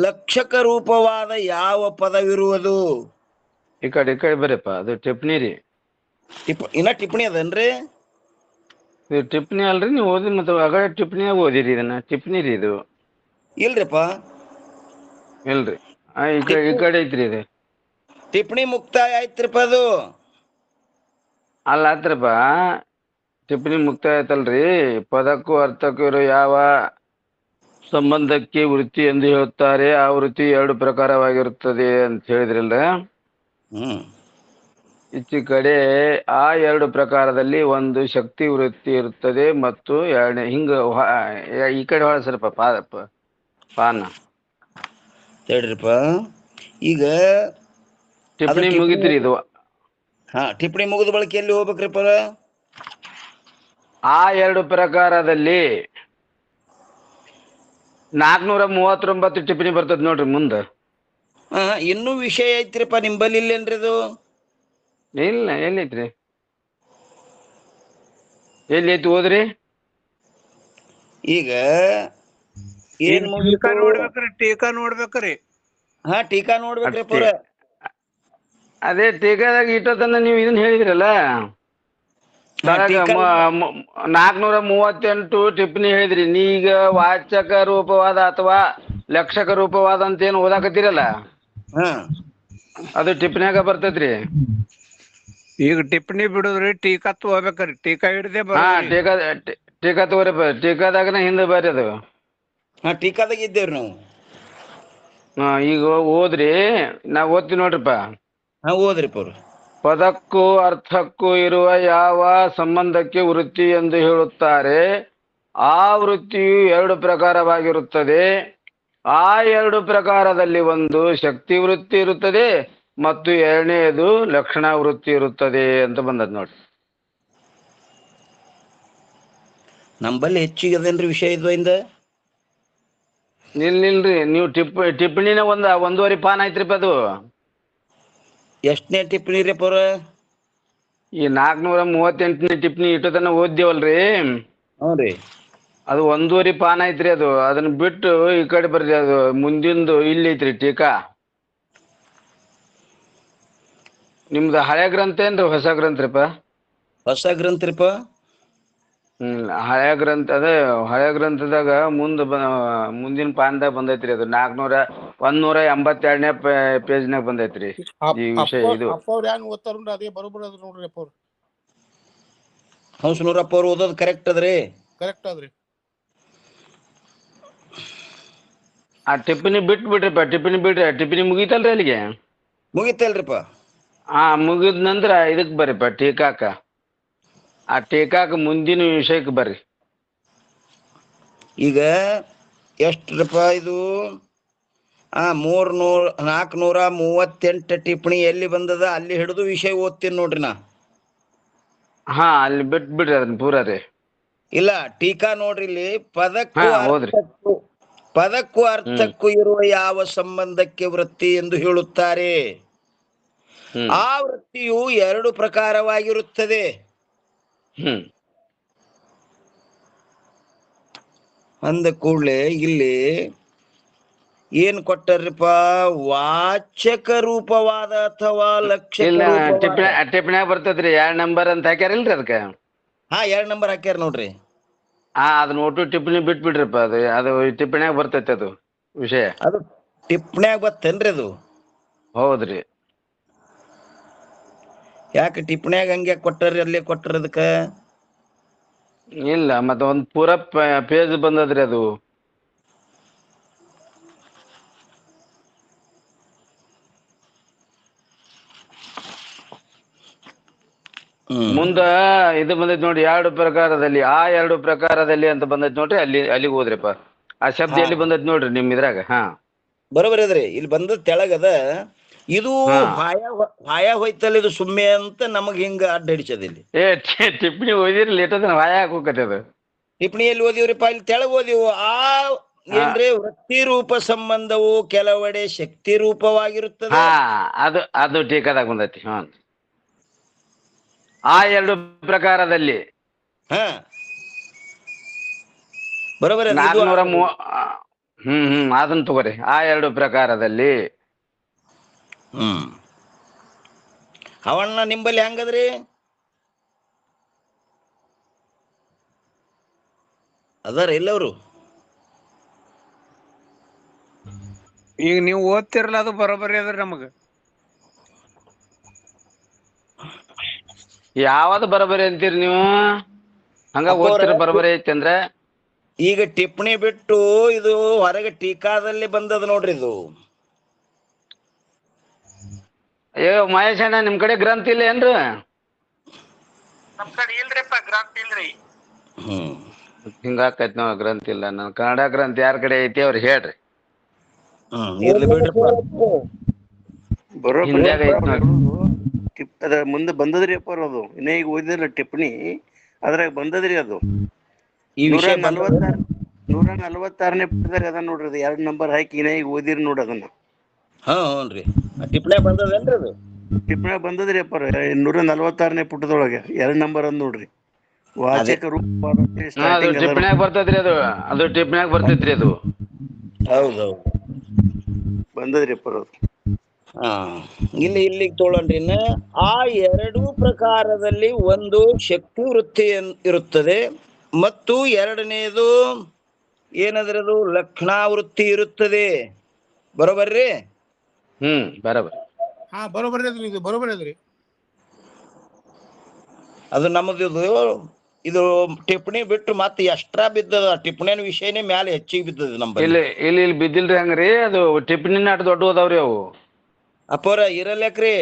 ಲಕ್ಷಕ ರೂಪವಾದ ಯಾವ ಪದವಿರುವುದು? ಈ ಕಡೆ ಬರಪ್ಪ, ಅದು ಟಿಪ್ಪಣಿ ರೀ. ಇನ್ನ ಟಿಪ್ಪಣಿ ಅದನ್ರಿ? ಇದು ಟಿಪ್ಪಣಿ ಅಲ್ರಿ, ನೀವು ಓದಿ ಮತ್ತೆ ಆಗಡೆ ಟಿಪ್ಪಣಿಯಾಗ ಓದಿರಿ. ಇದನ್ನ ಟಿಪ್ಪಣಿ ರೀ ಇದು. ಇಲ್ರಿಪ್ಪ, ಇಲ್ರಿ. ಈ ಕಡೆ ಐತ್ರಿ ಇದು. ಟಿಪ್ಪಣಿ ಮುಕ್ತಾಯ ಆಯ್ತ್ರಿಪ್ಪ ಅದು. ಅಲ್ಲ ಆತ್ರಪ್ಪ, ಟಿಪ್ಪಣಿ ಮುಕ್ತಾಯ ಆಯ್ತಲ್ರಿ. ಪದಕ್ಕೂ ಅರ್ಥಕ್ಕೂ ಇರೋ ಯಾವ ಸಂಬಂಧಕ್ಕೆ ವೃತ್ತಿ ಎಂದು ಹೇಳುತ್ತಾರೆ, ಆ ವೃತ್ತಿ 2 ಪ್ರಕಾರವಾಗಿರುತ್ತದೆ ಅಂತ ಹೇಳಿದ್ರಲ್ಲ. ಈಚೆ ಕಡೆ ಆ 2 ಪ್ರಕಾರದಲ್ಲಿ ಒಂದು ಶಕ್ತಿ ವೃತ್ತಿ ಇರುತ್ತದೆ ಮತ್ತು 2 ಹಿಂಗ ಈ ಕಡೆ ಹೊಳಸ್ರಪ್ಪ ಪಾನ ಹೇಳ್ರಿಪ್ಪ. ಈಗ ಟಿಪ್ಪಣಿ ಮುಗಿತ್ರಿ ಇದು. ಟಿಪ್ಪಣಿ ಮುಗಿದ ಬಳಕ ಎಲ್ಲಿ ಹೋಗ್ಬೇಕ್ರಿಪ್ಪ? ಆ 2 ಪ್ರಕಾರದಲ್ಲಿ 439 ಟಿಪ್ಪಣಿ ಬರ್ತದ ನೋಡ್ರಿ ಮುಂದೆ. ಇನ್ನೂ ವಿಷಯ ಐತ್ರಿಪ್ಪ ನಿಂಬಲ್ಲಿ. ಇಲ್ಲೇನ್ರಿ ಅದು? ಇಲ್ಲ, ಎಲ್ಲೈತ್ರಿ? ಎಲ್ಲಿ ಐತಿ ಓದ್ರಿ. ಈಗ ಏನ್ ನೋಡ್ಬೇಕ್ರಿ? ಟೀಕಾ ನೋಡ್ಬೇಕ್ರಿ. ಟೀಕಾ ನೋಡ್ಬೇಕ್ರಿಪ್ಪ. ಅದೇ ಟೀಕಾದಾಗ ಇಟ್ಟತನ ನೀವು ಇದನ್ನ ಹೇಳಿದ್ರಲ್ಲ, 438 ಟಿಪ್ಪಣಿ ಹೇಳಿದ್ರಿ. ನೀಗ ವಾಚಕ ರೂಪವಾದ ಅಥವಾ ಲಕ್ಷಕ ರೂಪವಾದ ಅಂತ ಏನು ಓದಾಕತ್ತೀರಲ್ಲ, ಅದು ಟಿಪ್ಪಣಿಯಾಗ ಬರ್ತೈತ್ರಿ. ಈಗ ಟಿಪ್ಪಣಿ ಬಿಡುದ್ರಿ, ಟೀಕಾ ತಗೋಬೇಕ್ರಿ. ಟೀಕಾ ಹಿಡ್ದೆ ಟೀಕಾ ತಗೋರಿಪ್ಪ. ಟೀಕಾದಾಗನ ಹಿಂದೆ ಬರ್ರಿ ಅದು. ಟೀಕಾದಾಗ ಇದ್ದೇವ್ರಿ ನಾವು. ಈಗ ಓದ್ರಿ, ನಾವ್ ಓದ್ತೀವಿ ನೋಡ್ರಿಪ್ಪ. ಓದ್ರಿಪ್ಪ. ಪದಕ್ಕೂ ಅರ್ಥಕ್ಕೂ ಇರುವ ಯಾವ ಸಂಬಂಧಕ್ಕೆ ವೃತ್ತಿ ಎಂದು ಹೇಳುತ್ತಾರೆ, ಆ ವೃತ್ತಿಯು 2 ಪ್ರಕಾರವಾಗಿರುತ್ತದೆ. ಆ ಎರಡು ಪ್ರಕಾರದಲ್ಲಿ ಒಂದು ಶಕ್ತಿ ವೃತ್ತಿ ಇರುತ್ತದೆ ಮತ್ತು ಎರಡನೆಯದು ಲಕ್ಷಣ ವೃತ್ತಿ ಇರುತ್ತದೆ ಅಂತ ಬಂದದ್ ನೋಡಿ. ನಂಬಲ್ಲಿ ಹೆಚ್ಚಿಗೆ ಅದೇನ್ರಿ ವಿಷಯ ಇದು ಇಂದ ನಿಲ್ರಿ ನೀವು ಟಿಪ್ಪಣಿನ ಒಂದೂವರೆ ಪಾನ್ ಐತ್ರಿಪ್ಪ ಅದು. ಎಷ್ಟನೇ ಟಿಪ್ಪಣಿ ರೀ ಪೌರ? ಈ 438ನೇ ಟಿಪ್ಪಣಿ ಇಟ್ಟು ತನ ಓದ್ದೇವಲ್ರಿ, ಹ್ಞೂ ರೀ. ಅದು ಒಂದೂವರೆ ಪಾನ್ ಐತ್ರಿ. ಅದು ಅದನ್ನ ಬಿಟ್ಟು ಈ ಕಡೆ ಬರ್ರಿ, ಅದು ಮುಂದಿಂದು ಇಲ್ಲಿ ಐತ್ರಿ ಟೀಕಾ. ನಿಮ್ದು ಹಳೆ ಗ್ರಂಥ ಏನ್ರಿ ಹೊಸ ಗ್ರಂಥರಿಪ್ಪ? ಹೊಸ ಗ್ರಂಥರಿಪ್ಪ. ಹಳೆ ಗ್ರಂಥ ಅದೇ ಹಳೆ ಗ್ರಂಥದಾಗ ಮುಂದಿನ ಪಾನ್ದಾಗ ಬಂದೈತ್ರಿ. ಅದು 182ನೇ ಪೇಜ್ನಾಗ ಬಂದೈತ್ರಿ ಈ ವಿಷಯ. ಇದು ಅದೇ ಬರೋಬ್ಬರ ಅದ ನೋಡ್ರಿ ಅಪ್ಪ ಅವ್ರು. ಹಂಸನೂರಪ್ಪ ಅವ್ರು ಓದೋದು ಕರೆಕ್ಟ್ ಅದ್ರಿ? ಕರೆಕ್ಟ್ ಅದ್ರಿ. ಆ ಟಿಪ್ಪಣಿ ಬಿಟ್ಬಿಡ್ರಿಪ್ಪ, ಟಿಪ್ಪಣಿ ಬಿಡ್ರಿ. ಟಿಪ್ಪಣಿ ಮುಗೀತಲ್ರಿ ಅಲ್ಲಿಗೆ? ಮುಗಿತಲ್ರಿಪ್ಪ. ಮುಗಿದ ನಂತರ ಇದಕ್ಕೆ ಬರ್ರಿಪ್ಪ ಟೀಕಾಕ. ಆ ಟೀಕಾಕ ಮುಂದಿನ ವಿಷಯಕ್ಕೆ ಬರ್ರಿ. ಈಗ ಎಷ್ಟ್ರಪ್ಪ ಇದು? 438 ಟಿಪ್ಪಣಿ ಎಲ್ಲಿ ಬಂದದ ಅಲ್ಲಿ ಹಿಡಿದು ವಿಷಯ ಓದ್ತೀನಿ ನೋಡ್ರಿ ನಾ. ಅಲ್ಲಿ ಬಿಟ್ಬಿಡ್ರಿ ಅದನ್ನ ಪೂರ ರೀ. ಇಲ್ಲ, ಟೀಕಾ ನೋಡ್ರಿ ಇಲ್ಲಿ. ಹೌದ್ರಿ. ಪದಕ್ಕೂ ಅರ್ಥಕ್ಕೂ ಇರುವ ಯಾವ ಸಂಬಂಧಕ್ಕೆ ವೃತ್ತಿ ಎಂದು ಹೇಳುತ್ತಾರೆ, ಆ ವೃತ್ತಿಯು 2 ಪ್ರಕಾರವಾಗಿರುತ್ತದೆ. ಅಂದ ಕೂಡ್ಲೆ ಇಲ್ಲಿ ಏನ್ ಕೊಟ್ಟಾರ್ರಿಪ್ಪ? ವಾಚಕ ರೂಪವಾದ ಅಥವಾ ಟಿಪ್ಪಣ್ಯಾಗ ಬರ್ತದ್ರಿ 2 ನಂಬರ್ ಅಂತ ಹಾಕ್ಯಾರಿಲ್ರಿ ಅದಕ್ಕೆ. 2 ನಂಬರ್ ಹಾಕ್ಯಾರ ನೋಡ್ರಿ. ಅದನ್ನ ಒಟ್ಟು ಟಿಪ್ಪಣಿ ಬಿಟ್ಬಿಡ್ರಿಪ್ಪ. ಅದು ಟಿಪ್ಪಣ್ಯಾಗ ಬರ್ತೈತಿ ಅದು ವಿಷಯ. ಅದು ಟಿಪ್ಪಣ್ಯಾಗ ಬರ್ತೇನ್ರಿ ಅದು? ಹೌದ್ರಿ. ಯಾಕೆ ಟಿಪ್ಪಣ್ಯಾಗ ಹಂಗೆ ಕೊಟ್ಟಾರ್ರಿ, ಅಲ್ಲೇ ಕೊಟ್ಟಾರ ಅದಕ್ಕ? ಇಲ್ಲ, ಮತ್ತೆ ಒಂದ್ ಪೂರ ಪೇಜ್ ಬಂದದ್ರಿ ಅದು. ಮುಂದ ಇದು ಬಂದೈತಿ ನೋಡಿ, 2 ಪ್ರಕಾರದಲ್ಲಿ, ಆ 2 ಪ್ರಕಾರದಲ್ಲಿ ಅಂತ ಬಂದೈತಿ ನೋಡ್ರಿ. ಅಲ್ಲಿಗೆ ಹೋದ್ರಿಪ್ಪ. ಆ ಶಬ್ದ ಎಲ್ಲಿ ಬಂದೈತಿ ನೋಡ್ರಿ ನಿಮ್ ಇದ್ರಾಗ. ಬರೋಬರಿ ಅದ್ರಿ. ಇಲ್ಲಿ ಬಂದ ತೆಳಗದ ಇದು ಹಾಯ ಹೋಯ್ತಲ್ಲ, ಇದು ಸುಮ್ಮನೆ ಅಂತ ನಮಗ್ ಹಿಂಗ ಅಡ್ಡ ಹಿಡಿಸೋದಿಲ್ಲ. ಟಿಪ್ಪಣಿ ಓದಿರಿ ಲೇಟದ ಹಾಯ ಹಾಕೋಕತ್ತೆ ಅದು. ಟಿಪ್ಪಣಿಯಲ್ಲಿ ಓದಿವ್ರಿಪ್ಪ, ಇಲ್ಲಿ ತೆಳಗ್ ಓದಿವು. ಏನ್ರಿ? ವೃತ್ತಿ ರೂಪ ಸಂಬಂಧವು ಕೆಲವೆಡೆ ಶಕ್ತಿ ರೂಪವಾಗಿರುತ್ತದೆ. ಅದು ಟೀಕಾದಾಗ ಬಂದೈತಿ. ಆ 2 ಪ್ರಕಾರದಲ್ಲಿ ಬರೋಬರಿ. 430 ಅದನ್ನ ತಗೋರಿ. ಆ 2 ಪ್ರಕಾರದಲ್ಲಿ ಅವಣ್ಣ ನಿಂಬಲ್ಲಿ ಹೆಂಗದ್ರಿ? ಅದಾರ ಎಲ್ಲವ್ರು? ಈಗ ನೀವು ಓದ್ತಿರಲ್ಲ, ಅದು ಬರೋಬರಿ ಅದ್ರಿ ನಮಗ. ಯಾವ್ದು ಬರೋಬರಿ ಅಂತೀರಿ ನೀವು? ಹಂಗ ಓದ್ತಿರ ಬರೋಬರಿ ಐತಿ ಅಂದ್ರೆ? ಈಗ ಟಿಪ್ಪಣಿ ಬಿಟ್ಟು ಇದು ಹೊರಗೆ ಟೀಕಾದಲ್ಲಿ ಬಂದದ ನೋಡ್ರಿ ಇದು. ಮಹೇಶ್ ಅಣ್ಣ, ನಿಮ್ ಕಡೆ ಗ್ರಂಥ ಇಲ್ಲ ಏನ್ರಿ? ನಮ್ ಕಡೆ ಇಲ್ರಿಪ್ಪ, ಗ್ರಂಥ ಇಲ್ರಿ. ಹಿಂಗಾಕೈತಿ ನಾವ್ ಗ್ರಂಥ ಇಲ್ಲ. ನನ್ ಕನ್ನಡ ಗ್ರಂಥ ಯಾರ ಕಡೆ ಐತಿ ಅವ್ರು ಹೇಳ್ರಿ. ಅದ ಮುಂದೆ ಬಂದದ್ರಿ ಅಪ್ಪ ಅದು. ಇನ್ನ ಈಗ ಓದಿದ್ರಲ್ಲ ಟಿಪ್ಪಣಿ, ಅದ್ರಾಗ ಬಂದದ್ರಿ ಅದು. 146ನೇ ಪುಟದಾಗ ಅದ ನೋಡ್ರಿ. ಅದು 2 ನಂಬರ್ ಹಾಕಿ ಇನ್ನ ಈಗ ಓದಿರಿ ನೋಡ್ರಿ ಅದನ್ನ. ಹ್ಞೂನ್ರಿ. ಟಿಪ್ಪಣ್ಯಾಗ ಬಂದದೇನ್ರಿ ಅದು? ಟಿಪ್ಪಣ್ಯಾಗ ಬಂದದ್ರಿ ಅಪ್ಪ. 146ನೇ ಪುಟದೊಳಗೆ 2 ನಂಬರ್ ಅಂದ್ ನೋಡ್ರಿ. ವಾಚಕ ರೂಪ ಟಿಪ್ಪಣ್ಯಾಗ ಬರ್ತೈತ್ರಿ ಅದು. ಅದು ಟಿಪ್ಪಣ್ಯಾಗ ಬರ್ತೈತ್ರಿ ಅದು. ಹೌದೌದು, ಬಂದದ್ರಿ ಅಪ್ಪ ಅದು. ಇಲ್ಲಿಗೆ ತೋಳನ್ರಿ. ಆ 2 ಪ್ರಕಾರದಲ್ಲಿ ಒಂದು ಶಕ್ತಿ ವೃತ್ತಿ ಇರುತ್ತದೆ ಮತ್ತು ಎರಡನೆಯದು ಏನದ್ರದು ಲಕ್ಷಣಾವೃತ್ತಿ ಇರುತ್ತದೆ. ಬರೋಬರ್ರಿ? ಬರೋಬರ್. ಬರೋಬರಿ ಅದ್ರಿ. ಇದು ಬರೋಬರಿ ಅದ್ರಿ. ಅದು ನಮ್ಮದು ಇದು ಟಿಪ್ಪಣಿ ಬಿಟ್ಟು ಮತ್ತೆ ಎಕ್ಸ್ಟ್ರಾ ಬಿದ್ದದ. ಟಿಪ್ಪಣಿನ ವಿಷಯನೇ ಮ್ಯಾಲೆ ಹೆಚ್ಚಿಗೆ ಬಿದ್ದದ ನಮ್ಮಲ್ಲಿ. ಇಲ್ಲಿ ಬಿದ್ದಿಲ್ರಿ ಹಂಗ್ರಿ. ಅದು ಟಿಪ್ಪಣಿನ ಅಟ್ ದೊಡ್ಡ ಹೋದವ್ರಿ ಅವು. ಅಪ್ಪರ ಇರಲ್ಯಾಕ್ರಿ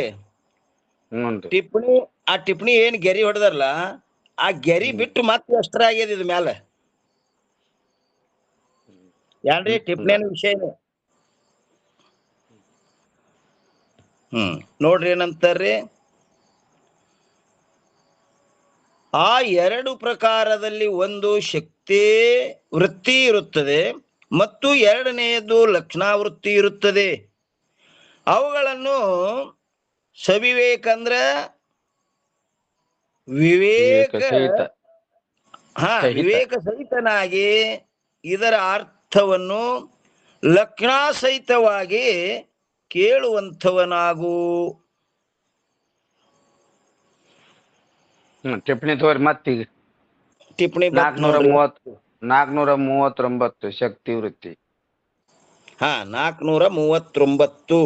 ಟಿಪ್ಪಣಿ. ಆ ಟಿಪ್ಪಣಿ ಏನ್ ಗೆರಿ ಹೊಡೆದಾರಲ್ಲ, ಆ ಗೆರಿ ಬಿಟ್ಟು ಮತ್ತೆ ಎಕ್ಸ್ಟ್ರಾ ಆಗ್ಯದ ಇದು ಮ್ಯಾಲ. ಏನ್ರಿ ಟಿಪ್ಪಣಿನ ವಿಷಯನೇ. ನೋಡ್ರಿ ಏನಂತಾರ್ರಿ, ಆ ಎರಡು ಪ್ರಕಾರದಲ್ಲಿ ಒಂದು ಶಕ್ತಿ ವೃತ್ತಿ ಇರುತ್ತದೆ ಮತ್ತು ಎರಡನೆಯದು ಲಕ್ಷಣಾವೃತ್ತಿ ಇರುತ್ತದೆ. ಅವುಗಳನ್ನು ಸವಿವೇಕ ಅಂದ್ರ ವಿವೇಕ ವಿವೇಕ ಸಹಿತನಾಗಿ ಇದರ ಅರ್ಥವನ್ನು ಲಕ್ಷಣಾ ಸಹಿತವಾಗಿ ಕೇಳುವಂಥವನಾಗು. ಟಿಪ್ಪಣಿ ತೋರಿ ಮತ್ತೀಗ ಟಿಪ್ಪಣಿ 439 ಶಕ್ತಿ ವೃತ್ತಿ. 439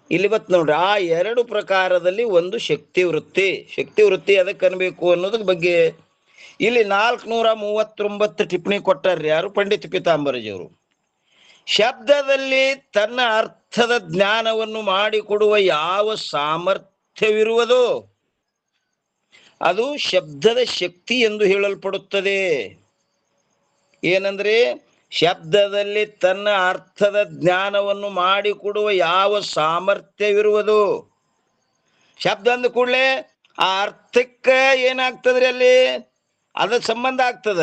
ಇಲ್ಲಿ ಬತ್ ನೋಡ್ರಿ, ಆ ಎರಡು ಪ್ರಕಾರದಲ್ಲಿ ಒಂದು ಶಕ್ತಿ ವೃತ್ತಿ. ಶಕ್ತಿ ವೃತ್ತಿ ಅದಕ್ಕೆ ಅನ್ಬೇಕು ಅನ್ನೋದ್ರ ಬಗ್ಗೆ ಇಲ್ಲಿ 439 ಟಿಪ್ಪಣಿ ಕೊಟ್ಟಾರ್ರಿ. ಯಾರು? ಪಂಡಿತ್ ಪೀತಾಂಬರಜಿಯವರು. ಶಬ್ದದಲ್ಲಿ ತನ್ನ ಅರ್ಥದ ಜ್ಞಾನವನ್ನು ಮಾಡಿಕೊಡುವ ಯಾವ ಸಾಮರ್ಥ್ಯವಿರುವುದೋ ಅದು ಶಬ್ದದ ಶಕ್ತಿ ಎಂದು ಹೇಳಲ್ಪಡುತ್ತದೆ. ಏನಂದ್ರೆ, ಶಬ್ದದಲ್ಲಿ ತನ್ನ ಅರ್ಥದ ಜ್ಞಾನವನ್ನು ಮಾಡಿಕೊಡುವ ಯಾವ ಸಾಮರ್ಥ್ಯವಿರುವುದು. ಶಬ್ದ ಅಂದ ಕೂಡಲೇ ಆ ಅರ್ಥಕ್ಕೆ ಏನಾಗ್ತದ್ರಿ, ಅಲ್ಲಿ ಅದ ಸಂಬಂಧ ಆಗ್ತದ.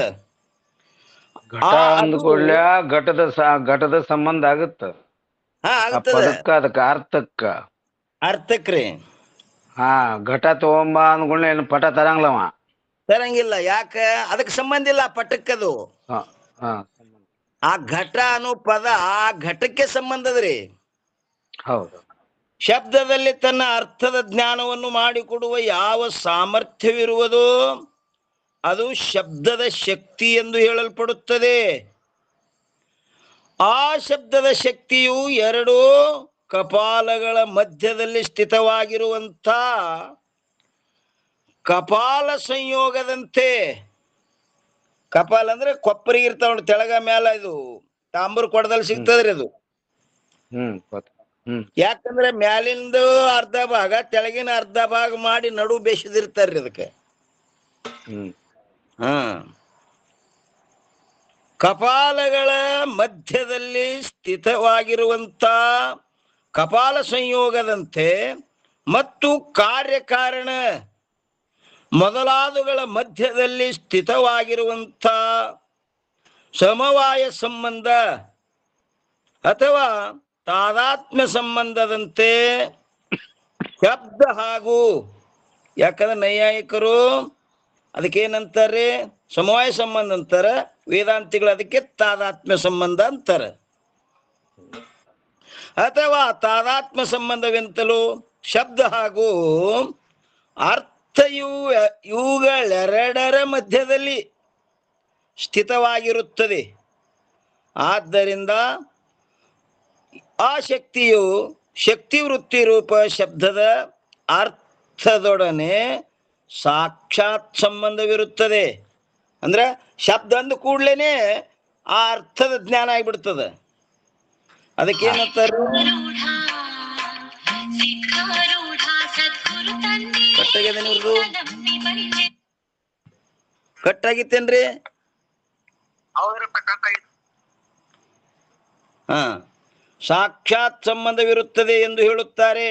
ಘಟದ ಸಂಬಂಧ ಆಗುತ್ತ. ಅದಕ್ಕ ಅರ್ಥಕ್ರಿ. ಘಟ ತಗೊಂಬ ಅಂದ್ಕೊಳ್ಳ ಏನು ಪಟ ತರಂಗಿಲ್ಲವ, ತರಂಗಿಲ್ಲ. ಯಾಕ? ಅದಕ್ಕೆ ಸಂಬಂಧ ಇಲ್ಲ ಪಟಕ್ಕದು. ಆ ಘಟ ಅನ್ನೋ ಪದ ಆ ಘಟಕ್ಕೆ ಸಂಬಂಧದ್ರಿ. ಹೌದು. ಶಬ್ದದಲ್ಲಿ ತನ್ನ ಅರ್ಥದ ಜ್ಞಾನವನ್ನು ಮಾಡಿಕೊಡುವ ಯಾವ ಸಾಮರ್ಥ್ಯವಿರುವುದೋ ಅದು ಶಬ್ದದ ಶಕ್ತಿ ಎಂದು ಹೇಳಲ್ಪಡುತ್ತದೆ. ಆ ಶಬ್ದದ ಶಕ್ತಿಯು ಎರಡು ಕಪಾಲಗಳ ಮಧ್ಯದಲ್ಲಿ ಸ್ಥಿತವಾಗಿರುವಂಥ ಕಪಾಲ ಸಂಯೋಗದಂತೆ. ಕಪಾಲ ಅಂದ್ರೆ ಕೊಪ್ಪರಿಗೆ ಇರ್ತಾವ ನೋಡಿ, ತೆಳಗ ಮ್ಯಾಲ. ಇದು ತಾಂಬೂರ್ ಕೊಡದಲ್ಲಿ ಸಿಗ್ತದ್ರಿ ಅದು. ಯಾಕಂದ್ರೆ ಮ್ಯಾಲಿಂದ ಅರ್ಧ ಭಾಗ ತೆಳಗಿನ ಅರ್ಧ ಭಾಗ ಮಾಡಿ ನಡು ಬೇಸಿದಿರ್ತಾರ್ರಿ ಅದಕ್ಕೆ. ಕಪಾಲಗಳ ಮಧ್ಯದಲ್ಲಿ ಸ್ಥಿತವಾಗಿರುವಂತ ಕಪಾಲ ಸಂಯೋಗದಂತೆ ಮತ್ತು ಕಾರ್ಯಕಾರಣ ಮೊದಲಾದವುಗಳ ಮಧ್ಯದಲ್ಲಿ ಸ್ಥಿತವಾಗಿರುವಂಥ ಸಮವಾಯ ಸಂಬಂಧ ಅಥವಾ ತಾದಾತ್ಮ್ಯ ಸಂಬಂಧದಂತೆ ಶಬ್ದ ಹಾಗೂ, ಯಾಕಂದ್ರೆ ನೈಯಾಯಿಕರು ಅದಕ್ಕೇನಂತಾರೆ? ಸಮವಾಯ ಸಂಬಂಧ ಅಂತಾರ. ವೇದಾಂತಿಗಳು ಅದಕ್ಕೆ ತಾದಾತ್ಮ್ಯ ಸಂಬಂಧ ಅಂತಾರ. ಅಥವಾ ತಾದಾತ್ಮ್ಯ ಸಂಬಂಧವೆಂತಲೂ ಶಬ್ದ ಹಾಗೂ ಅರ್ಥ ಇವುಗಳೆರಡರ ಮಧ್ಯದಲ್ಲಿ ಸ್ಥಿತವಾಗಿರುತ್ತದೆ. ಆದ್ದರಿಂದ ಆ ಶಕ್ತಿಯು ಶಕ್ತಿ ವೃತ್ತಿ ರೂಪ ಶಬ್ದದ ಅರ್ಥದೊಡನೆ ಸಾಕ್ಷಾತ್ ಸಂಬಂಧವಿರುತ್ತದೆ. ಅಂದ್ರೆ ಶಬ್ದ ಅಂದ ಕೂಡ್ಲೇನೆ ಆ ಅರ್ಥದ ಜ್ಞಾನ ಆಗಿಬಿಡ್ತದ. ಅದಕ್ಕೇನಂತಾರೆ? ಕಟ್ಟಾಗಿದೆ ನಿಮ್ದು? ಕಟ್ಟಾಗಿತ್ತೇನ್ರಿ? ಸಾಕ್ಷಾತ್ ಸಂಬಂಧವಿರುತ್ತದೆ ಎಂದು ಹೇಳುತ್ತಾರೆ.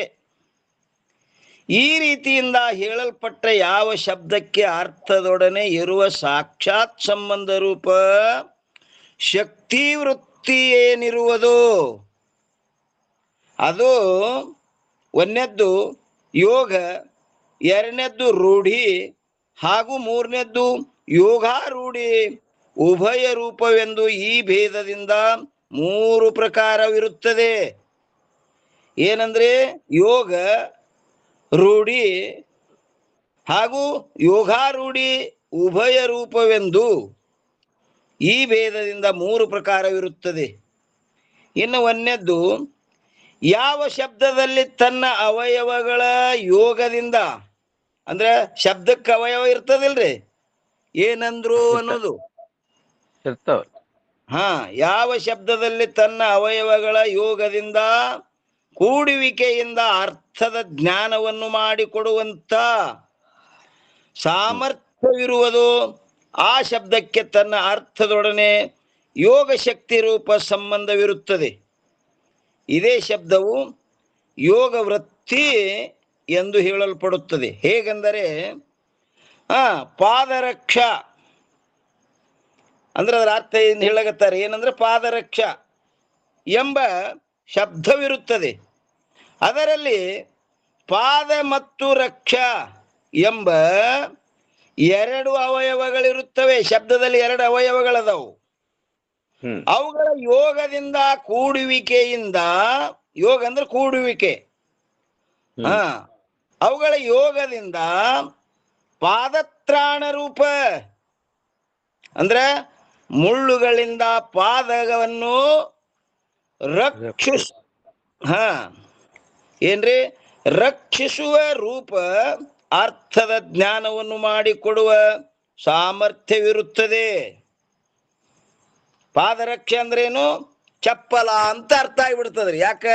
ಈ ರೀತಿಯಿಂದ ಹೇಳಲ್ಪಟ್ಟ ಯಾವ ಶಬ್ದಕ್ಕೆ ಅರ್ಥದೊಡನೆ ಇರುವ ಸಾಕ್ಷಾತ್ ಸಂಬಂಧ ರೂಪ ಶಕ್ತಿ ವೃತ್ತಿ ಏನಿರುವುದು ಅದು ಒಂದನೇದ್ದು ಯೋಗ, ಎರಡನೇದ್ದು ರೂಢಿ ಹಾಗೂ ಮೂರನೇದ್ದು ಯೋಗಾರೂಢಿ ಉಭಯ ರೂಪವೆಂದು ಈ ಭೇದದಿಂದ ಮೂರು ಪ್ರಕಾರವಿರುತ್ತದೆ. ಏನಂದ್ರೆ ಯೋಗ, ರೂಢಿ ಹಾಗೂ ಯೋಗಾರೂಢಿ ಉಭಯ ರೂಪವೆಂದು ಈ ಭೇದದಿಂದ ಮೂರು ಪ್ರಕಾರವಿರುತ್ತದೆ. ಇನ್ನು ಒಂದನೇದ್ದು ಯಾವ ಶಬ್ದದಲ್ಲಿ ತನ್ನ ಅವಯವಗಳ ಯೋಗದಿಂದ, ಅಂದ್ರೆ ಶಬ್ದಕ್ಕೆ ಅವಯವ ಇರ್ತದಿಲ್ರಿ, ಏನಂದ್ರು ಅನ್ನೋದು. ಯಾವ ಶಬ್ದದಲ್ಲಿ ತನ್ನ ಅವಯವಗಳ ಯೋಗದಿಂದ ಕೂಡುವಿಕೆಯಿಂದ ಅರ್ಥದ ಜ್ಞಾನವನ್ನು ಮಾಡಿಕೊಡುವಂತ ಸಾಮರ್ಥ್ಯವಿರುವುದು ಆ ಶಬ್ದಕ್ಕೆ ತನ್ನ ಅರ್ಥದೊಡನೆ ಯೋಗ ಶಕ್ತಿ ರೂಪ ಸಂಬಂಧವಿರುತ್ತದೆ. ಇದೇ ಶಬ್ದವು ಯೋಗ ವೃತ್ತಿ ಎಂದು ಹೇಳಲ್ಪಡುತ್ತದೆ. ಹೇಗೆಂದರೆ ಪಾದರಕ್ಷ ಅಂದ್ರೆ ಅದರ ಅರ್ಥ ಏನು ಹೇಳಗತ್ತಾರೆ, ಏನಂದ್ರೆ ಪಾದರಕ್ಷ ಎಂಬ ಶಬ್ದವಿರುತ್ತದೆ. ಅದರಲ್ಲಿ ಪಾದ ಮತ್ತು ರಕ್ಷ ಎಂಬ ಎರಡು ಅವಯವಗಳಿರುತ್ತವೆ. ಶಬ್ದದಲ್ಲಿ ಎರಡು ಅವಯವಗಳದವು. ಅವುಗಳ ಯೋಗದಿಂದ ಕೂಡುವಿಕೆಯಿಂದ, ಯೋಗ ಅಂದ್ರೆ ಕೂಡುವಿಕೆ, ಅವುಗಳ ಯೋಗದಿಂದ ಪಾದತ್ರಾಣ ರೂಪ ಅಂದ್ರೆ ಮುಳ್ಳುಗಳಿಂದ ಪಾದವನ್ನು ರಕ್ಷಿಸುವ ರೂಪ ಅರ್ಥದ ಜ್ಞಾನವನ್ನು ಮಾಡಿಕೊಡುವ ಸಾಮರ್ಥ್ಯವಿರುತ್ತದೆ. ಪಾದರಕ್ಷೆ ಅಂದ್ರೇನು? ಚಪ್ಪಲ ಅಂತ ಅರ್ಥ ಆಗಿಬಿಡ್ತದ್ರಿ. ಯಾಕ?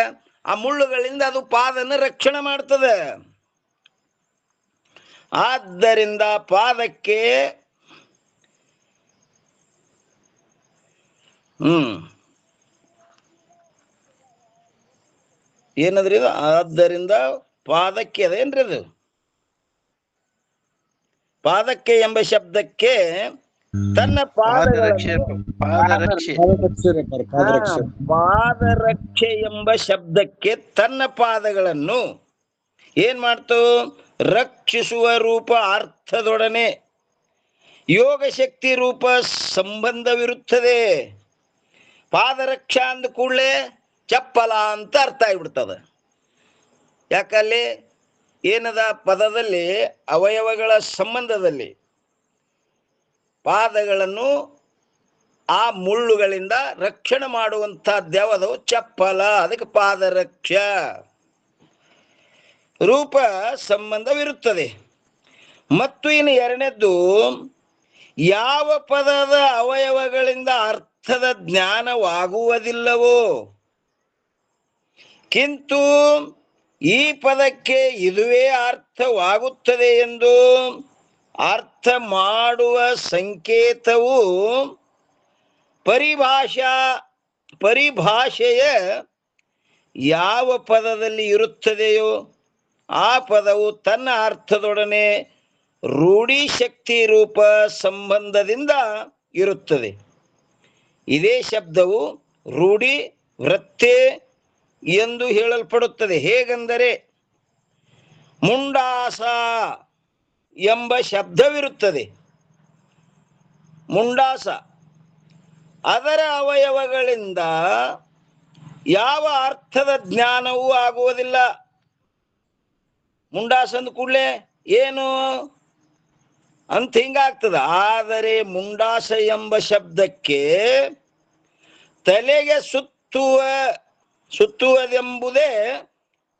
ಆ ಮುಳ್ಳುಗಳಿಂದ ಅದು ಪಾದನ ರಕ್ಷಣೆ ಮಾಡ್ತದೆ. ಆದ್ದರಿಂದ ಪಾದಕ್ಕೆ ಏನದ್ರಿ ಇದು? ಆದ್ದರಿಂದ ಪಾದಕ್ಕೆ ಅದೇನ್ರಿ ಅದು? ಪಾದಕ್ಕೆ ಎಂಬ ಶಬ್ದಕ್ಕೆ ತನ್ನ ಪಾದರಕ್ಷೆ ಎಂಬ ಶಬ್ದಕ್ಕೆ ತನ್ನ ಪಾದಗಳನ್ನು ಏನ್ ಮಾಡ್ತು? ರಕ್ಷಿಸುವ ರೂಪ ಅರ್ಥದೊಡನೆ ಯೋಗ ಶಕ್ತಿ ರೂಪ ಸಂಬಂಧವಿರುತ್ತದೆ. ಪಾದರಕ್ಷಾ ಅಂದ ಕೂಡಲೇ ಚಪ್ಪಲ ಅಂತ ಅರ್ಥ ಆಗಿಬಿಡ್ತದ. ಯಾಕಲ್ಲಿ ಏನದ ಪದದಲ್ಲಿ ಅವಯವಗಳ ಸಂಬಂಧದಲ್ಲಿ ಪಾದಗಳನ್ನು ಆ ಮುಳ್ಳುಗಳಿಂದ ರಕ್ಷಣೆ ಮಾಡುವಂತಹದ್ದು ಯಾವುದು? ಚಪ್ಪಲ. ಅದಕ್ಕೆ ಪಾದರಕ್ಷ ರೂಪ ಸಂಬಂಧವಿರುತ್ತದೆ. ಮತ್ತು ಇನ್ನು ಎರಡನೇದ್ದು, ಯಾವ ಪದದ ಅವಯವಗಳಿಂದ ಅರ್ಥದ ಜ್ಞಾನವಾಗುವುದಿಲ್ಲವೋ ಕಿಂತು ಈ ಪದಕ್ಕೆ ಇದುವೇ ಅರ್ಥವಾಗುತ್ತದೆ ಎಂದು ಅರ್ಥ ಮಾಡುವ ಸಂಕೇತವು ಪರಿಭಾಷೆಯ ಯಾವ ಪದದಲ್ಲಿ ಇರುತ್ತದೆಯೋ ಆ ಪದವು ತನ್ನ ಅರ್ಥದೊಡನೆ ರೂಢಿ ಶಕ್ತಿ ರೂಪ ಸಂಬಂಧದಿಂದ ಇರುತ್ತದೆ. ಇದೇ ಶಬ್ದವು ರೂಢಿ ವೃತ್ತಿ ಎಂದು ಹೇಳಲ್ಪಡುತ್ತದೆ. ಹೇಗೆಂದರೆ ಮುಂಡಾಸ ಎಂಬ ಶಬ್ದವಿರುತ್ತದೆ. ಮುಂಡಾಸ ಅದರ ಅವಯವಗಳಿಂದ ಯಾವ ಅರ್ಥದ ಜ್ಞಾನವೂ ಆಗುವುದಿಲ್ಲ. ಮುಂಡಾಸ ಅಂದ ಕೂಡಲೇ ಏನು ಅಂತ ಹಿಂಗಾಗ್ತದ. ಆದರೆ ಮುಂಡಾಸ ಎಂಬ ಶಬ್ದಕ್ಕೆ ತಲೆಗೆ ಸುತ್ತುವುದೆಂಬುದೇ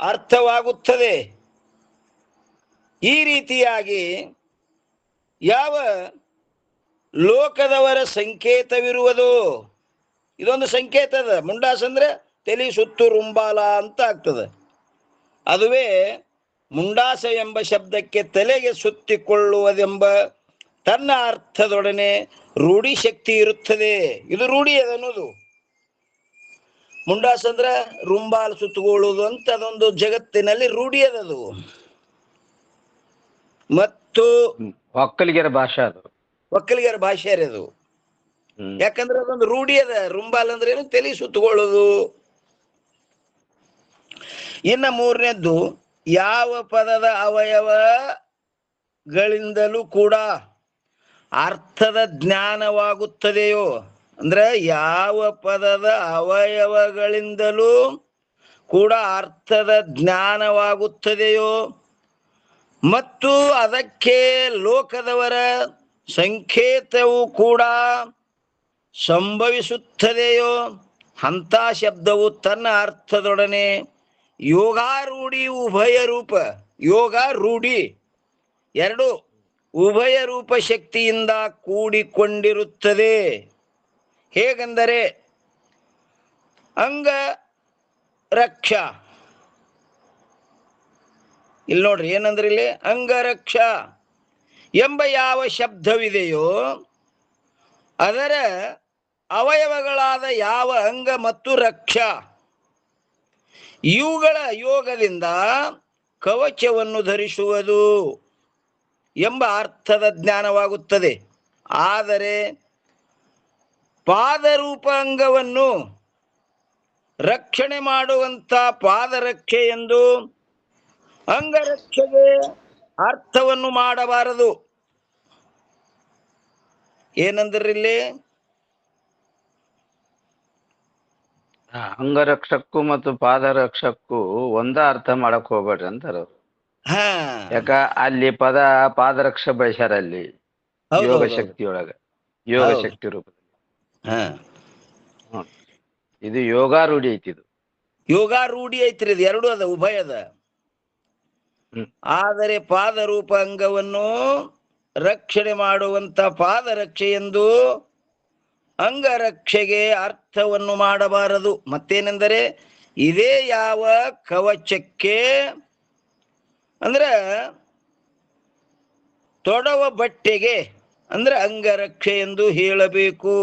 ಅರ್ಥವಾಗುತ್ತದೆ. ಈ ರೀತಿಯಾಗಿ ಯಾವ ಲೋಕದವರ ಸಂಕೇತವಿರುವುದು, ಇದೊಂದು ಸಂಕೇತದ. ಮುಂಡಾಸ ಅಂದ್ರೆ ತಲೆ ಸುತ್ತು ರುಂಬಾಲ ಅಂತ ಆಗ್ತದೆ. ಅದುವೇ ಮುಂಡಾಸ ಎಂಬ ಶಬ್ದಕ್ಕೆ ತಲೆಗೆ ಸುತ್ತಿಕೊಳ್ಳುವುದೆಂಬ ತನ್ನ ಅರ್ಥದೊಡನೆ ರೂಢಿ ಶಕ್ತಿ ಇರುತ್ತದೆ. ಇದು ರೂಢಿ ಅದನ್ನೋದು. ಮುಂಡಾಸ ಅಂದ್ರೆ ರುಂಬಾಲ್ ಸುತ್ತುಕೊಳ್ಳುವುದು ಅಂತ ಅದೊಂದು ಜಗತ್ತಿನಲ್ಲಿ ರೂಢಿ ಅದದು. ಮತ್ತು ಒಕ್ಕಲಿಗರ ಭಾಷೆ ಅದು, ಒಕ್ಕಲಿಗರ ಭಾಷೆ ಅದು. ಯಾಕಂದ್ರೆ ಅದೊಂದು ರೂಢಿ ಅದ. ರುಂಬಾಲ್ ಅಂದ್ರೆ ಏನು? ತಲೆ ಸುತ್ತುಕೊಳ್ಳೋದು. ಇನ್ನು ಮೂರನೇದ್ದು, ಯಾವ ಪದದ ಅವಯವಗಳಿಂದಲೂ ಕೂಡ ಅರ್ಥದ ಜ್ಞಾನವಾಗುತ್ತದೆಯೋ, ಅಂದ್ರೆ ಯಾವ ಪದದ ಅವಯವಗಳಿಂದಲೂ ಕೂಡ ಅರ್ಥದ ಜ್ಞಾನವಾಗುತ್ತದೆಯೋ ಮತ್ತು ಅದಕ್ಕೆ ಲೋಕದವರ ಸಂಕೇತವು ಕೂಡ ಸಂಭವಿಸುತ್ತದೆಯೋ ಅಂಥ ಶಬ್ದವು ತನ್ನ ಅರ್ಥದೊಡನೆ ಯೋಗಾರೂಢಿ ಉಭಯ ರೂಪ, ಯೋಗ ರೂಢಿ ಎರಡು ಉಭಯ ರೂಪ ಶಕ್ತಿಯಿಂದ ಕೂಡಿಕೊಂಡಿರುತ್ತದೆ. ಹೇಗೆಂದರೆ ಅಂಗ ರಕ್ಷ. ಇಲ್ಲಿ ನೋಡ್ರಿ ಏನಂದ್ರೆ ಇಲ್ಲಿ ಅಂಗರಕ್ಷ ಎಂಬ ಯಾವ ಶಬ್ದವಿದೆಯೋ ಅದರ ಅವಯವಗಳಾದ ಯಾವ ಅಂಗ ಮತ್ತು ರಕ್ಷ ಇವುಗಳ ಯೋಗದಿಂದ ಕವಚವನ್ನು ಧರಿಸುವುದು ಎಂಬ ಅರ್ಥದ ಜ್ಞಾನವಾಗುತ್ತದೆ. ಆದರೆ ಪಾದರೂಪ ಅಂಗವನ್ನು ರಕ್ಷಣೆ ಮಾಡುವಂತ ಪಾದರಕ್ಷೆ ಎಂದು ಅಂಗರಕ್ಷೆಗೆ ಅರ್ಥವನ್ನು ಮಾಡಬಾರದು. ಏನಂದ್ರಿಲ್ಲಿ? ಅಂಗರಕ್ಷಕ್ಕೂ ಮತ್ತು ಪಾದರಕ್ಷಕ್ಕೂ ಒಂದ ಅರ್ಥ ಮಾಡಕ್ ಹೋಗ್ಬೇಡ್ರಿ ಅಂತಾರ ಅವ್ರು. ಹಾ, ಯಾಕ ಅಲ್ಲಿ ಪದ ಪಾದರಕ್ಷ ಬಳಸ್ಯಾರ ಅಲ್ಲಿ ಹೌದು, ಯೋಗ ಹೌದು. ಶಕ್ತಿಯೊಳಗ, ಯೋಗ ಹೌದು. ಶಕ್ತಿ ರೂಪದಲ್ಲಿ. ಹಾ, ಇದು ಯೋಗಾರೂಢಿ ಐತಿ ಇದು. ಯೋಗಾರೂಢಿ ಐತ್ರಿ, ಇದು ಎರಡು ಅದ, ಉಭಯ ಅದ. ಹ್ಮ್. ಆದರೆ ಪಾದರೂಪ ಅಂಗವನ್ನು ರಕ್ಷಣೆ ಮಾಡುವಂತ ಪಾದರಕ್ಷೆ ಎಂದು ಅಂಗರಕ್ಷೆಗೆ ಅರ್ಥವನ್ನು ಮಾಡಬಾರದು. ಮತ್ತೇನೆಂದರೆ ಇದೇ ಯಾವ ಕವಚಕ್ಕೆ ಅಂದ್ರ ತೊಡವ ಬಟ್ಟೆಗೆ ಅಂದ್ರೆ ಅಂಗರಕ್ಷೆ ಎಂದು ಹೇಳಬೇಕು.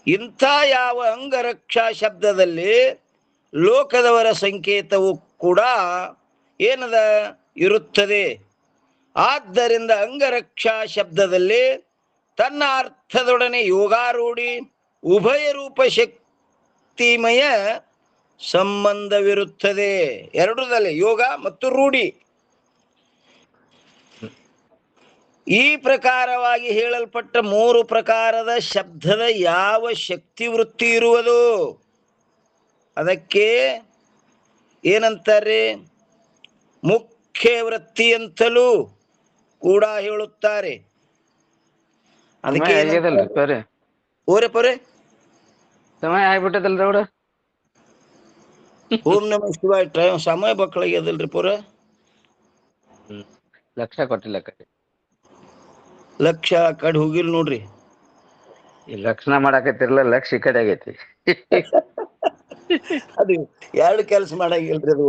ಇಂಥ ಯಾವ ಅಂಗರಕ್ಷಾ ಶಬ್ದದಲ್ಲಿ ಲೋಕದವರ ಸಂಕೇತವು ಕೂಡ ಏನದ ಇರುತ್ತದೆ. ಆದ್ದರಿಂದ ಅಂಗರಕ್ಷಾ ಶಬ್ದದಲ್ಲಿ ತನ್ನ ಅರ್ಥದೊಡನೆ ಯೋಗಾರೂಢಿ ಉಭಯ ರೂಪ ಶಕ್ತಿಮಯ ಸಂಬಂಧವಿರುತ್ತದೆ. ಎರಡರಲ್ಲಿ ಯೋಗ ಮತ್ತು ರೂಢಿ. ಈ ಪ್ರಕಾರವಾಗಿ ಹೇಳಲ್ಪಟ್ಟ ಮೂರು ಪ್ರಕಾರದ ಶಬ್ದದ ಯಾವ ಶಕ್ತಿ ವೃತ್ತಿ ಇರುವುದು ಅದಕ್ಕೆ ಏನಂತಾರೆ? ಮುಖ್ಯ ವೃತ್ತಿ ಅಂತಲೂ ಕೂಡ ಹೇಳುತ್ತಾರೆ. ಅದಕ್ಕೆ ಆಗ್ಯದಲ್ರಿ ಪರೆ, ಓರೆ ಪೊರೆ ಸಮಯ ಆಗ್ಬಿಟ್ಟದಲ್ರಿ ಅವ್ರ. ಓಂ ನಮ ಶಿವಾಯ. ಸಮಯ ಮಕ್ಕಳಿಗೆ ಪುರ ಲಕ್ಷ ಕೊಟ್ಟಿಲ್ಲ ಕಡೆ, ಲಕ್ಷ ಕಡೆ ಹೋಗಿಲ್ ನೋಡ್ರಿ. ಈ ಲಕ್ಷಣ ಮಾಡಾಕತ್ತಿರ್ಲ, ಲಕ್ಷ ಈ ಕಡೆ ಆಗೈತಿ. ಅದು ಎರಡು ಕೆಲಸ ಮಾಡಾಗಿಲ್ರಿ, ಅದು